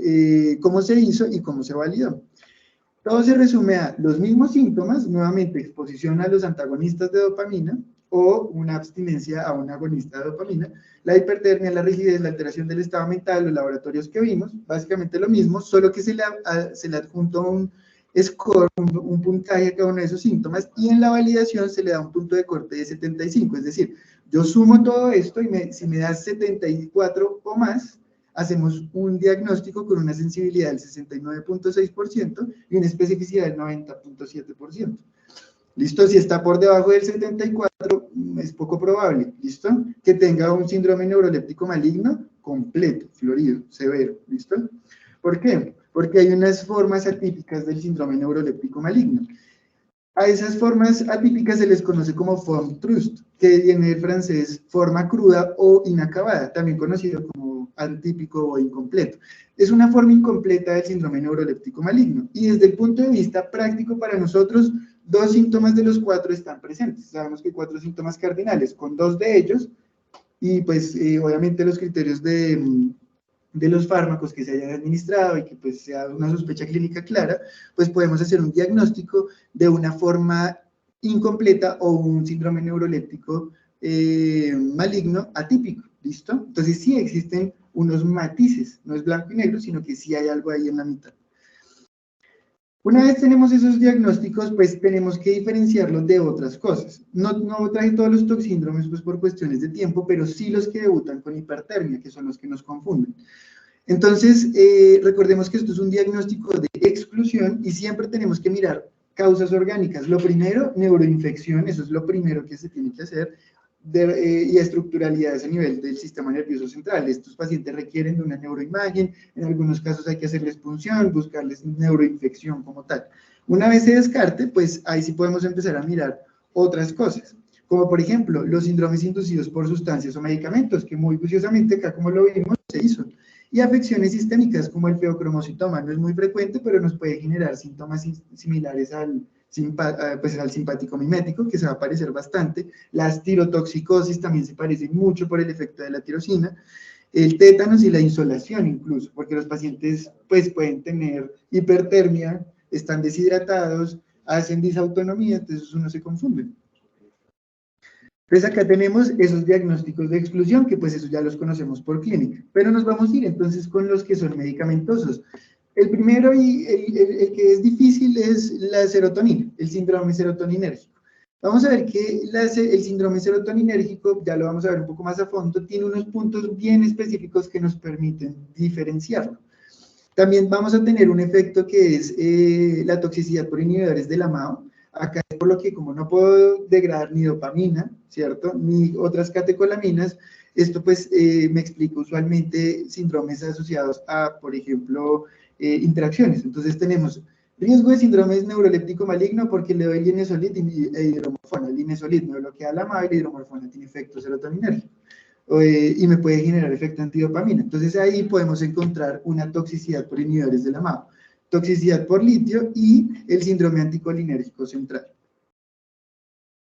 cómo se hizo y cómo se validó. Todo se resume a los mismos síntomas, nuevamente exposición a los antagonistas de dopamina o una abstinencia a un agonista de dopamina, la hipertermia, la rigidez, la alteración del estado mental, los laboratorios que vimos, básicamente lo mismo, solo que se le adjunta un score, un puntaje a cada uno de esos síntomas, y en la validación se le da un punto de corte de 75, es decir, yo sumo todo esto y si me das 74 o más, hacemos un diagnóstico con una sensibilidad del 69.6% y una especificidad del 90.7%. ¿Listo? Si está por debajo del 74, es poco probable, ¿listo? Que tenga un síndrome neuroléptico maligno completo, florido, severo, ¿listo? ¿Por qué? Porque hay unas formas atípicas del síndrome neuroléptico maligno. A esas formas atípicas se les conoce como forme trust, que viene del francés forma cruda o inacabada, también conocido como atípico o incompleto. Es una forma incompleta del síndrome neuroléptico maligno, y desde el punto de vista práctico para nosotros, 2 síntomas de los 4 están presentes. Sabemos que 4 síntomas cardinales, con 2 de ellos, y pues obviamente los criterios de los fármacos que se hayan administrado y que pues sea una sospecha clínica clara, pues podemos hacer un diagnóstico de una forma incompleta o un síndrome neuroléptico maligno atípico, ¿listo? Entonces sí existen unos matices, no es blanco y negro, sino que sí hay algo ahí en la mitad. Una vez tenemos esos diagnósticos, pues tenemos que diferenciarlos de otras cosas. No traje todos los toxíndromes pues por cuestiones de tiempo, pero sí los que debutan con hipertermia, que son los que nos confunden. Entonces, recordemos que esto es un diagnóstico de exclusión y siempre tenemos que mirar causas orgánicas. Lo primero, neuroinfección, eso es lo primero que se tiene que hacer, y estructuralidades a nivel del sistema nervioso central. Estos pacientes requieren de una neuroimagen, en algunos casos hay que hacerles punción, buscarles neuroinfección como tal. Una vez se descarte, pues ahí sí podemos empezar a mirar otras cosas, como por ejemplo los síndromes inducidos por sustancias o medicamentos, que muy juiciosamente acá, como lo vimos, se hizo. Y afecciones sistémicas como el feocromocitoma, no es muy frecuente, pero nos puede generar síntomas similares al simpático mimético, que se va a parecer bastante. Las tirotoxicosis también se parecen mucho por el efecto de la tirosina. El tétanos y la insolación incluso, porque los pacientes pues pueden tener hipertermia, están deshidratados, hacen disautonomía, entonces uno se confunde. Entonces acá tenemos esos diagnósticos de exclusión, que pues eso ya los conocemos por clínica, pero nos vamos a ir entonces con los que son medicamentosos. El primero y el que es difícil es la serotonina, el síndrome serotoninérgico. Vamos a ver que el síndrome serotoninérgico, ya lo vamos a ver un poco más a fondo, tiene unos puntos bien específicos que nos permiten diferenciarlo. También vamos a tener un efecto que es la toxicidad por inhibidores de la MAO. Acá es por lo que como no puedo degradar ni dopamina, ¿cierto? Ni otras catecolaminas, esto pues me explica usualmente síndromes asociados a, por ejemplo, interacciones. Entonces tenemos riesgo de síndrome neuroléptico maligno porque le doy linezolid e hidromorfona. El linezolid me bloquea la MAO y la hidromorfona tiene efecto serotoninérgico. y me puede generar efecto antidopamina. Entonces ahí podemos encontrar una toxicidad por inhibidores de la MAO, toxicidad por litio y el síndrome anticolinérgico central.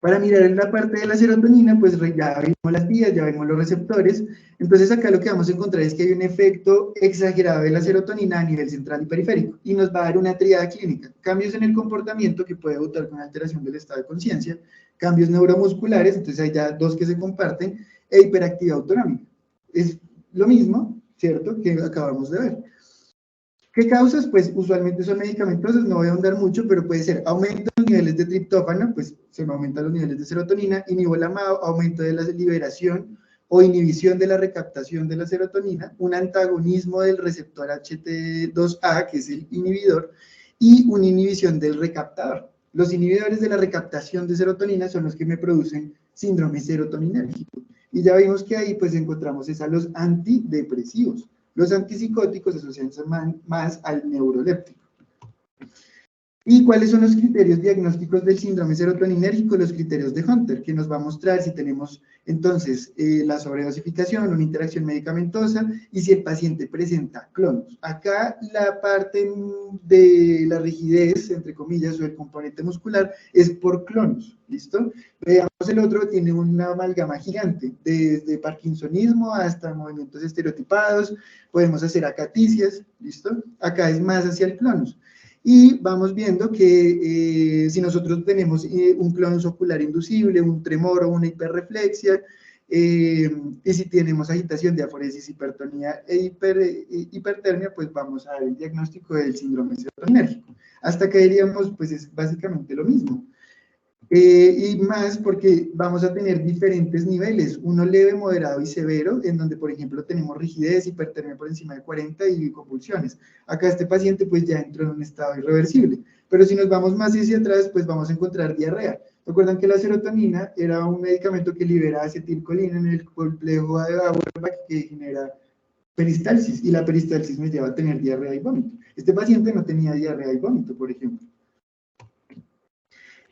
Para mirar en la parte de la serotonina, pues ya vimos las vías, ya vimos los receptores. Entonces acá lo que vamos a encontrar es que hay un efecto exagerado de la serotonina a nivel central y periférico, y nos va a dar una tríada clínica: cambios en el comportamiento, que puede debutar con alteración del estado de conciencia; cambios neuromusculares, entonces hay ya dos que se comparten; e hiperactividad autonómica. Es lo mismo, ¿cierto?, que acabamos de ver. ¿Qué causas? Pues usualmente son medicamentosos, no voy a ahondar mucho, pero puede ser aumento de los niveles de triptófano, pues se me aumentan los niveles de serotonina; inhibo la MAO, aumento de la liberación o inhibición de la recaptación de la serotonina; un antagonismo del receptor HT2A, que es el inhibidor, y una inhibición del recaptador. Los inhibidores de la recaptación de serotonina son los que me producen síndrome serotoninérgico. Y ya vimos que ahí pues encontramos a los antidepresivos. Los antipsicóticos asocian más al neuroléptico. ¿Y cuáles son los criterios diagnósticos del síndrome serotoninérgico? Los criterios de Hunter, que nos va a mostrar si tenemos entonces la sobredosificación, una interacción medicamentosa, y si el paciente presenta clonus. Acá la parte de la rigidez, entre comillas, o el componente muscular, es por clonus, ¿listo? Veamos el otro, tiene una amalgama gigante, desde parkinsonismo hasta movimientos estereotipados, podemos hacer acaticias, ¿listo? Acá es más hacia el clonus. Y vamos viendo que si nosotros tenemos un clonus ocular inducible, un tremor o una hiperreflexia, y si tenemos agitación, diaforesis, hipertonía e hipertermia, pues vamos a dar el diagnóstico del síndrome serotoninérgico. Hasta que diríamos, pues es básicamente lo mismo. Y más porque vamos a tener diferentes niveles, uno leve, moderado y severo, en donde por ejemplo tenemos rigidez, hipertermia por encima de 40 y convulsiones. Acá este paciente pues ya entró en un estado irreversible, pero si nos vamos más hacia atrás pues vamos a encontrar diarrea. Recuerdan que la serotonina era un medicamento que libera acetilcolina en el complejo de Auerbach, que genera peristalsis, y la peristalsis me lleva a tener diarrea y vómito. Este paciente no tenía diarrea y vómito, por ejemplo.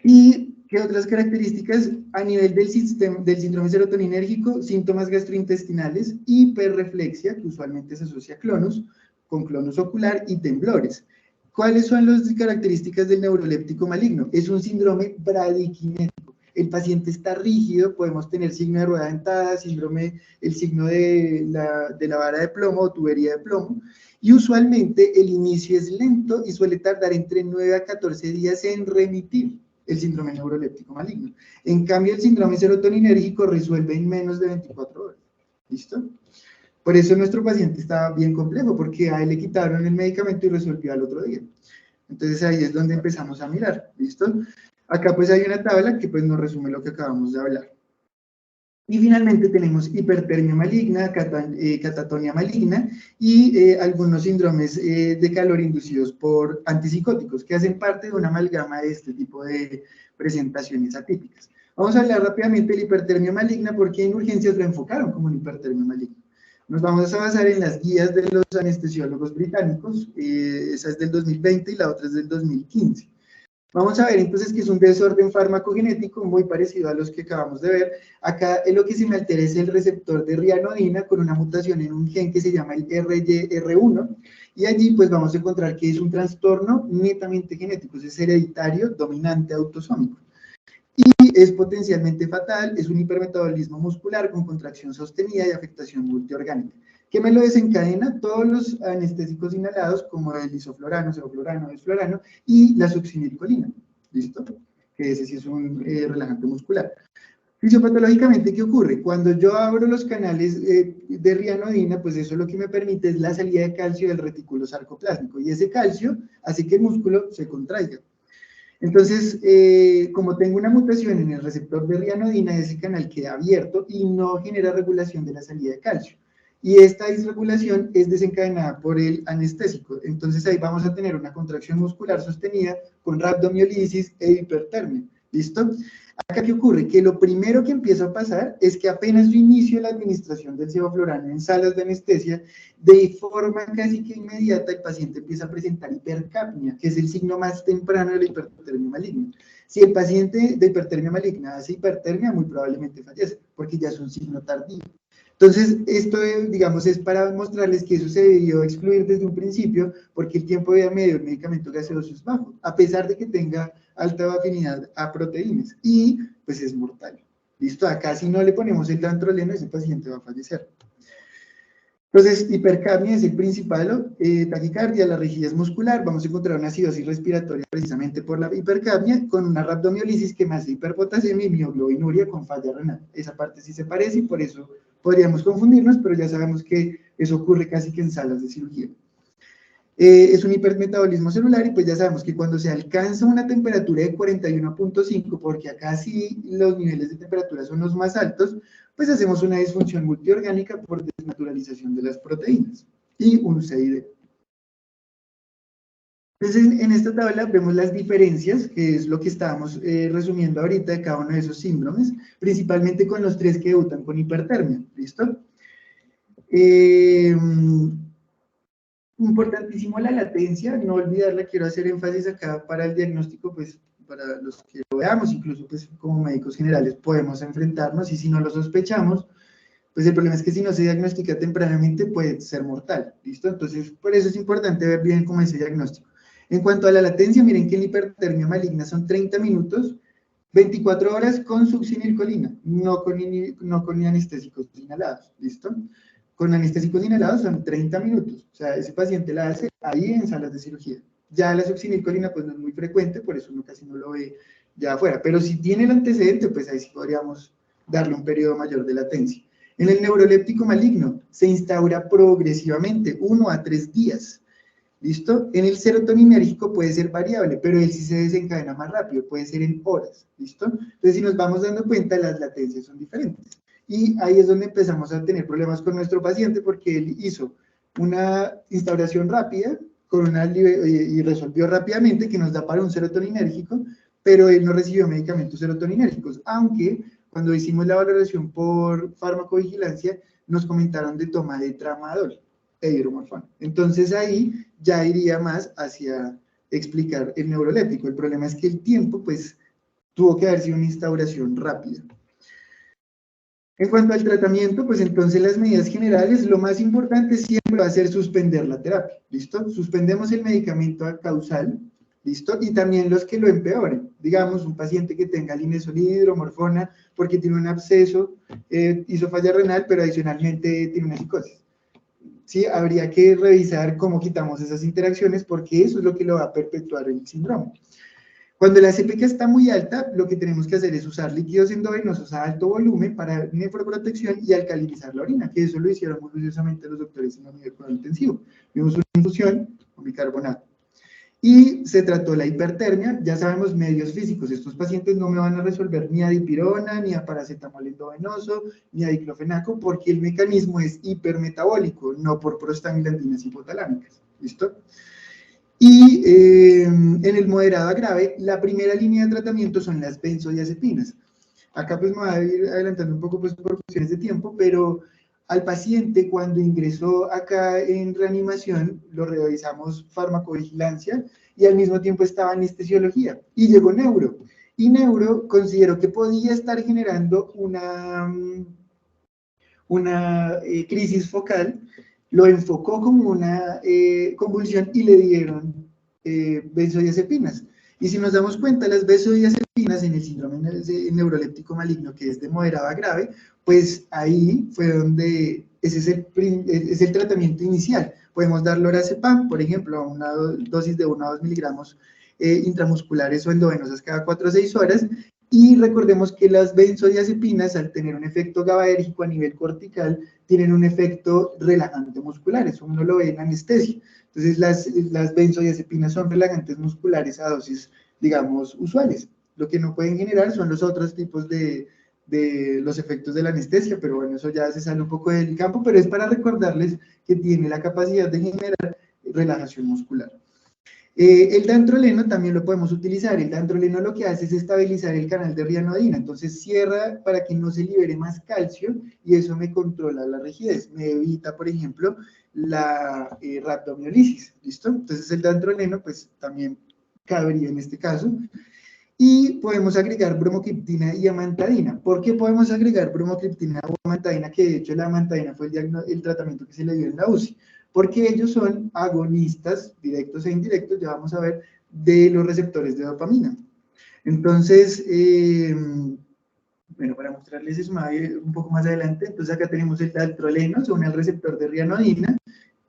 ¿Y qué otras características? A nivel del síndrome serotoninérgico, síntomas gastrointestinales, hiperreflexia, que usualmente se asocia a clonus, con clonus ocular, y temblores. ¿Cuáles son las características del neuroléptico maligno? Es un síndrome bradiquinético. El paciente está rígido, podemos tener signo de rueda dentada, el signo de la vara de plomo o tubería de plomo, y usualmente el inicio es lento y suele tardar entre 9 a 14 días en remitir el síndrome neuroléptico maligno. En cambio, el síndrome serotoninérgico resuelve en menos de 24 horas. ¿Listo? Por eso nuestro paciente estaba bien complejo, porque a él le quitaron el medicamento y resolvió al otro día. Entonces ahí es donde empezamos a mirar. ¿Listo? Acá pues hay una tabla que pues nos resume lo que acabamos de hablar. Y finalmente tenemos hipertermia maligna, catatonia maligna y algunos síndromes de calor inducidos por antipsicóticos, que hacen parte de una amalgama de este tipo de presentaciones atípicas. Vamos a hablar rápidamente de la hipertermia maligna, porque en urgencias lo enfocaron como una hipertermia maligna. Nos vamos a basar en las guías de los anestesiólogos británicos, esa es del 2020 y la otra es del 2015. Vamos a ver entonces que es un desorden farmacogenético muy parecido a los que acabamos de ver. Acá lo que se me altera es el receptor de rianodina con una mutación en un gen que se llama el RYR1, y allí pues vamos a encontrar que es un trastorno netamente genético, es hereditario, dominante, autosómico. Y es potencialmente fatal, es un hipermetabolismo muscular con contracción sostenida y afectación multiorgánica. ¿Qué me lo desencadena? Todos los anestésicos inhalados, como el isoflorano, sevoflurano, desflurano, y la succinilcolina, ¿listo? Que ese sí es un relajante muscular. Fisiopatológicamente, ¿qué ocurre? Cuando yo abro los canales de rianodina, pues eso lo que me permite es la salida de calcio del retículo sarcoplásmico, y ese calcio hace que el músculo se contraiga. Entonces, como tengo una mutación en el receptor de rianodina, ese canal queda abierto y no genera regulación de la salida de calcio. Y esta disregulación es desencadenada por el anestésico. Entonces ahí vamos a tener una contracción muscular sostenida con rhabdomiolisis e hipertermia. ¿Listo? Acá, ¿qué ocurre? Que lo primero que empieza a pasar es que apenas yo inicio la administración del sevoflurano en salas de anestesia, de forma casi que inmediata el paciente empieza a presentar hipercapnia, que es el signo más temprano de la hipertermia maligna. Si el paciente de hipertermia maligna hace hipertermia, muy probablemente fallece, porque ya es un signo tardío. Entonces, esto, digamos, es para mostrarles que eso se debió excluir desde un principio, porque el tiempo de vida medio del medicamento gaseoso es bajo, a pesar de que tenga alta afinidad a proteínas, y pues es mortal. Listo, acá si no le ponemos el dantroleno, ese paciente va a fallecer. Entonces, hipercapnia es el principal, taquicardia, la rigidez muscular, vamos a encontrar una acidosis respiratoria precisamente por la hipercapnia, con una rhabdomiolisis que me hace hiperpotasemia y mioglobinuria con falla renal. Esa parte sí se parece y por eso podríamos confundirnos, pero ya sabemos que eso ocurre casi que en salas de cirugía. Es un hipermetabolismo celular y pues ya sabemos que cuando se alcanza una temperatura de 41.5, porque acá sí los niveles de temperatura son los más altos, pues hacemos una disfunción multiorgánica por desnaturalización de las proteínas y un CID. Entonces, en esta tabla vemos las diferencias, que es lo que estábamos resumiendo ahorita de cada uno de esos síndromes, principalmente con los 3 que debutan con hipertermia, ¿listo? Importantísimo la latencia, no olvidarla, quiero hacer énfasis acá para el diagnóstico, pues para los que lo veamos, incluso pues como médicos generales podemos enfrentarnos y si no lo sospechamos, pues el problema es que si no se diagnostica tempranamente puede ser mortal, ¿listo? Entonces, por eso es importante ver bien cómo es ese diagnóstico. En cuanto a la latencia, miren que en la hipertermia maligna son 30 minutos, 24 horas con succinilcolina, no con anestésicos inhalados, ¿listo? Con anestésicos inhalados son 30 minutos, o sea, ese paciente la hace ahí en salas de cirugía. Ya la succinilcolina pues no es muy frecuente, por eso uno casi no lo ve ya afuera, pero si tiene el antecedente, pues ahí sí podríamos darle un periodo mayor de latencia. En el neuroléptico maligno se instaura progresivamente, 1 a 3 días. ¿Listo? En el serotoninérgico puede ser variable, pero él sí se desencadena más rápido, puede ser en horas. ¿Listo? Entonces, si nos vamos dando cuenta, las latencias son diferentes. Y ahí es donde empezamos a tener problemas con nuestro paciente porque él hizo una instauración rápida y resolvió rápidamente, que nos da para un serotoninérgico, pero él no recibió medicamentos serotoninérgicos, aunque cuando hicimos la valoración por farmacovigilancia, nos comentaron de toma de tramadol e hidromorfano. Entonces ahí ya iría más hacia explicar el neuroléptico. El problema es que el tiempo, pues, tuvo que haber sido una instauración rápida. En cuanto al tratamiento, pues entonces las medidas generales, lo más importante siempre va a ser suspender la terapia, ¿listo? Suspendemos el medicamento causal, ¿listo? Y también los que lo empeoren. Digamos, un paciente que tenga linezolida, hidromorfona, porque tiene un absceso, hizo falla renal, pero adicionalmente tiene una psicosis. Sí, habría que revisar cómo quitamos esas interacciones, porque eso es lo que lo va a perpetuar el síndrome. Cuando la CPK está muy alta, lo que tenemos que hacer es usar líquidos endovenosos a alto volumen para nefroprotección y alcalinizar la orina, que eso lo hicieron muy juiciosamente los doctores en la unidad de cuidado intensivo. Vimos una infusión con bicarbonato. Y se trató la hipertermia, ya sabemos, medios físicos. Estos pacientes no me van a resolver ni a dipirona, ni a paracetamol endovenoso, ni a diclofenaco, porque el mecanismo es hipermetabólico, no por prostaglandinas hipotalámicas. ¿Listo? Y en el moderado a grave, la primera línea de tratamiento son las benzodiazepinas. Acá pues me voy a ir adelantando un poco pues por cuestiones de tiempo, pero al paciente cuando ingresó acá en reanimación, lo revisamos farmacovigilancia y al mismo tiempo estaba anestesiología y llegó neuro. Y neuro consideró que podía estar generando una crisis focal, lo enfocó como una convulsión y le dieron benzodiazepinas. Y si nos damos cuenta, las benzodiazepinas en el síndrome neuroléptico maligno, que es de moderado a grave, pues ahí fue donde ese es el tratamiento inicial. Podemos dar lorazepam, por ejemplo, a una dosis de 1 a 2 miligramos intramusculares o endovenosas cada 4 a 6 horas, y recordemos que las benzodiazepinas, al tener un efecto GABAérgico a nivel cortical, tienen un efecto relajante muscular, eso uno lo ve en anestesia. Entonces, las benzodiazepinas son relajantes musculares a dosis, digamos, usuales. Lo que no pueden generar son los otros tipos de los efectos de la anestesia, pero bueno, eso ya se sale un poco del campo, pero es para recordarles que tiene la capacidad de generar relajación muscular. El dantroleno también lo podemos utilizar. El dantroleno lo que hace es estabilizar el canal de rianodina, entonces cierra para que no se libere más calcio y eso me controla la rigidez, me evita, por ejemplo, la rhabdomiolisis, ¿listo? Entonces el dantroleno pues también cabría en este caso. Y podemos agregar bromocriptina y amantadina. ¿Por qué podemos agregar bromocriptina o amantadina? Que de hecho la amantadina fue el tratamiento que se le dio en la UCI. Porque ellos son agonistas, directos e indirectos, ya vamos a ver, de los receptores de dopamina. Entonces, bueno, para mostrarles eso un poco más adelante, entonces acá tenemos el daltroleno, son el receptor de rianodina,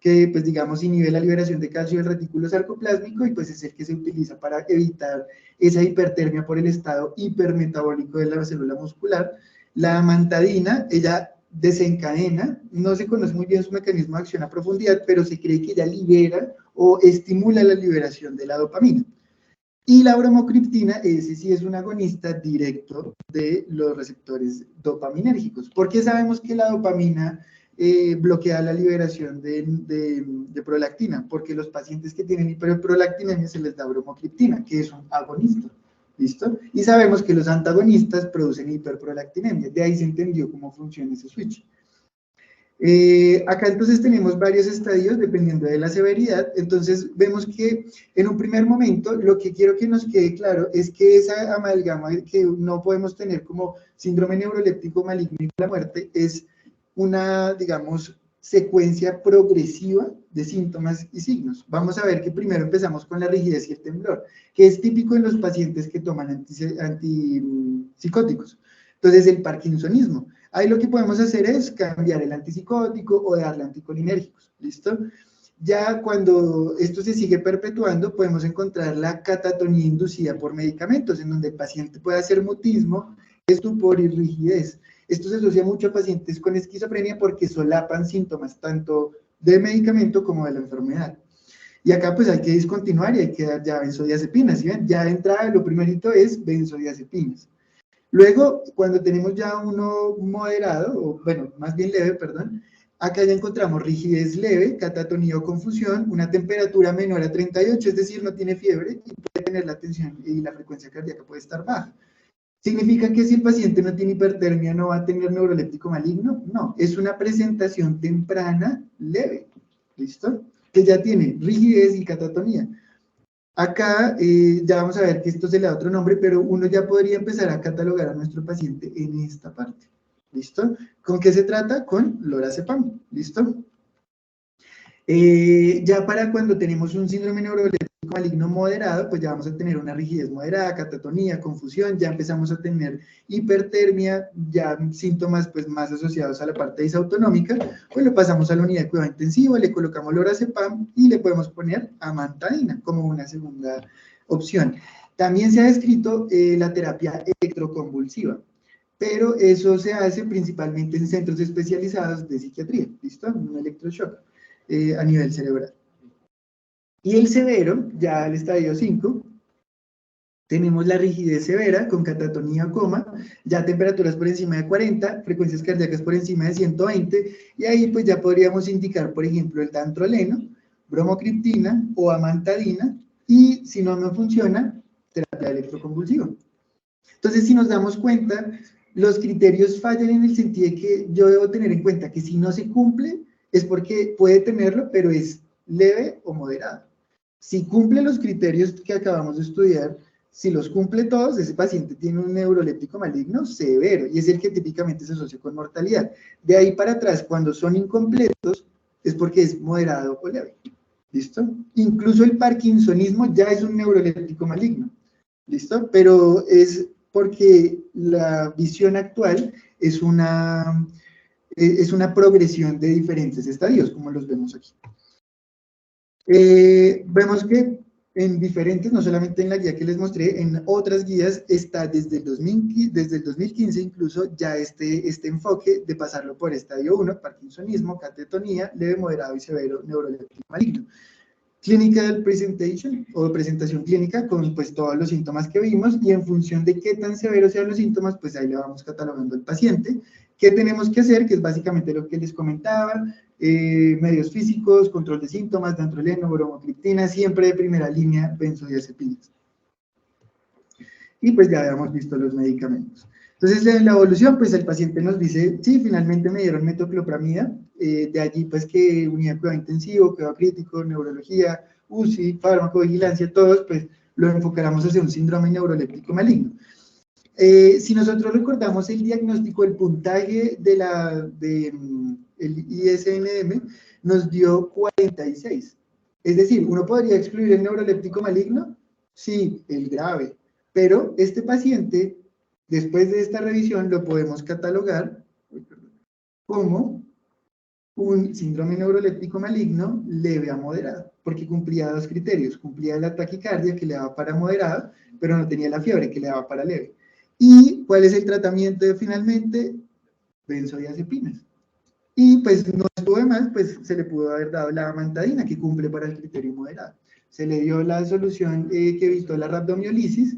que pues digamos inhibe la liberación de calcio del retículo sarcoplásmico y pues es el que se utiliza para evitar esa hipertermia por el estado hipermetabólico de la célula muscular. La amantadina, ella desencadena, no se conoce muy bien su mecanismo de acción a profundidad, pero se cree que ella libera o estimula la liberación de la dopamina. Y la bromocriptina, ese sí es un agonista directo de los receptores dopaminérgicos. ¿Por qué sabemos que la dopamina bloquea la liberación de prolactina? Porque los pacientes que tienen hiperprolactinemia se les da bromocriptina, que es un agonista. ¿Listo? Y sabemos que los antagonistas producen hiperprolactinemia. De ahí se entendió cómo funciona ese switch. Acá entonces tenemos varios estadios dependiendo de la severidad. Entonces vemos que en un primer momento lo que quiero que nos quede claro es que esa amalgama que no podemos tener como síndrome neuroléptico maligno y la muerte es una, digamos, secuencia progresiva de síntomas y signos. Vamos a ver que primero empezamos con la rigidez y el temblor, que es típico en los pacientes que toman antipsicóticos. Entonces el parkinsonismo. Ahí lo que podemos hacer es cambiar el antipsicótico o darle anticolinérgicos, ¿listo? Ya cuando esto se sigue perpetuando, podemos encontrar la catatonía inducida por medicamentos, en donde el paciente puede hacer mutismo, estupor y rigidez. Esto se asocia mucho a pacientes con esquizofrenia porque solapan síntomas tanto de medicamento como de la enfermedad. Y acá pues hay que discontinuar y hay que dar ya benzodiazepinas, ¿sí ven? Ya de entrada lo primerito es benzodiazepinas. Luego, cuando tenemos ya uno moderado, o bueno, más bien leve, perdón, acá ya encontramos rigidez leve, catatonía o confusión, una temperatura menor a 38, es decir, no tiene fiebre y puede tener la tensión y la frecuencia cardíaca puede estar baja. ¿Significa que si el paciente no tiene hipertermia no va a tener neuroléptico maligno? No, es una presentación temprana leve, ¿listo? Que ya tiene rigidez y catatonía. Acá ya vamos a ver que esto se le da otro nombre, pero uno ya podría empezar a catalogar a nuestro paciente en esta parte. ¿Listo? ¿Con qué se trata? Con lorazepam. ¿Listo? Ya para cuando tenemos un síndrome neuroléptico maligno moderado, pues ya vamos a tener una rigidez moderada, catatonía, confusión, ya empezamos a tener hipertermia, ya síntomas pues más asociados a la parte disautonómica, pues lo pasamos a la unidad de cuidado intensivo, le colocamos lorazepam y le podemos poner amantadina como una segunda opción. También se ha descrito la terapia electroconvulsiva, pero eso se hace principalmente en centros especializados de psiquiatría, ¿listo? Un electroshock a nivel cerebral. Y el severo, ya el estadio 5, tenemos la rigidez severa con catatonía o coma, ya temperaturas por encima de 40, frecuencias cardíacas por encima de 120, y ahí pues ya podríamos indicar, por ejemplo, el dantroleno, bromocriptina o amantadina, y si no funciona, terapia electroconvulsiva. Entonces, si nos damos cuenta, los criterios fallan en el sentido de que yo debo tener en cuenta que si no se cumple, es porque puede tenerlo, pero es leve o moderado. Si cumple los criterios que acabamos de estudiar, si los cumple todos, ese paciente tiene un neuroléptico maligno severo y es el que típicamente se asocia con mortalidad. De ahí para atrás, cuando son incompletos, es porque es moderado o leve. ¿Listo? Incluso el parkinsonismo ya es un neuroléptico maligno. ¿Listo? Pero es porque la visión actual es una progresión de diferentes estadios, como los vemos aquí. Vemos que en diferentes, no solamente en la guía que les mostré, en otras guías está desde el 2015 incluso ya este enfoque de pasarlo por estadio 1, parkinsonismo, catatonía, leve, moderado y severo neuroléptico maligno. Clinical presentation o presentación clínica con pues todos los síntomas que vimos y en función de qué tan severos sean los síntomas, pues ahí le vamos catalogando al paciente. ¿Qué tenemos que hacer? Que es básicamente lo que les comentaba, medios físicos, control de síntomas, dantroleno, bromocriptina, siempre de primera línea, benzodiazepinas. Y pues ya habíamos visto los medicamentos. Entonces, en la evolución, pues el paciente nos dice, sí, finalmente me dieron metoclopramida, de allí pues que unidad de cuidado intensivo, cuidado crítico, neurología, UCI, farmacovigilancia, todos pues lo enfocáramos hacia un síndrome neuroléptico maligno. Si nosotros recordamos el diagnóstico, el puntaje el ISNM nos dio 46. Es decir, ¿uno podría excluir el neuroléptico maligno? Sí, el grave. Pero este paciente, después de esta revisión, lo podemos catalogar como un síndrome neuroléptico maligno leve a moderado, porque cumplía dos criterios. Cumplía la taquicardia, que le daba para moderado, pero no tenía la fiebre, que le daba para leve. ¿Y cuál es el tratamiento finalmente? Benzodiazepinas. Y pues no estuvo de más, pues se le pudo haber dado la amantadina, que cumple para el criterio moderado. Se le dio la solución que evitó la rhabdomiolisis,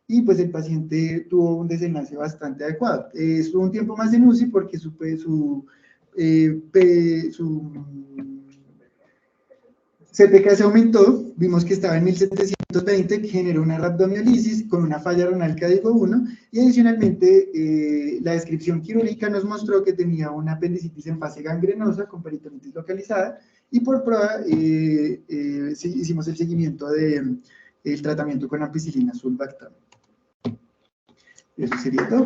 y pues el paciente tuvo un desenlace bastante adecuado. Estuvo un tiempo más en UCI porque su CPK se aumentó, vimos que estaba en 1720, que generó una rhabdomiolisis con una falla renal código 1, y adicionalmente la descripción quirúrgica nos mostró que tenía una apendicitis en fase gangrenosa con peritonitis localizada, y por prueba hicimos el seguimiento del tratamiento con ampicilina sulbactam. Eso sería todo.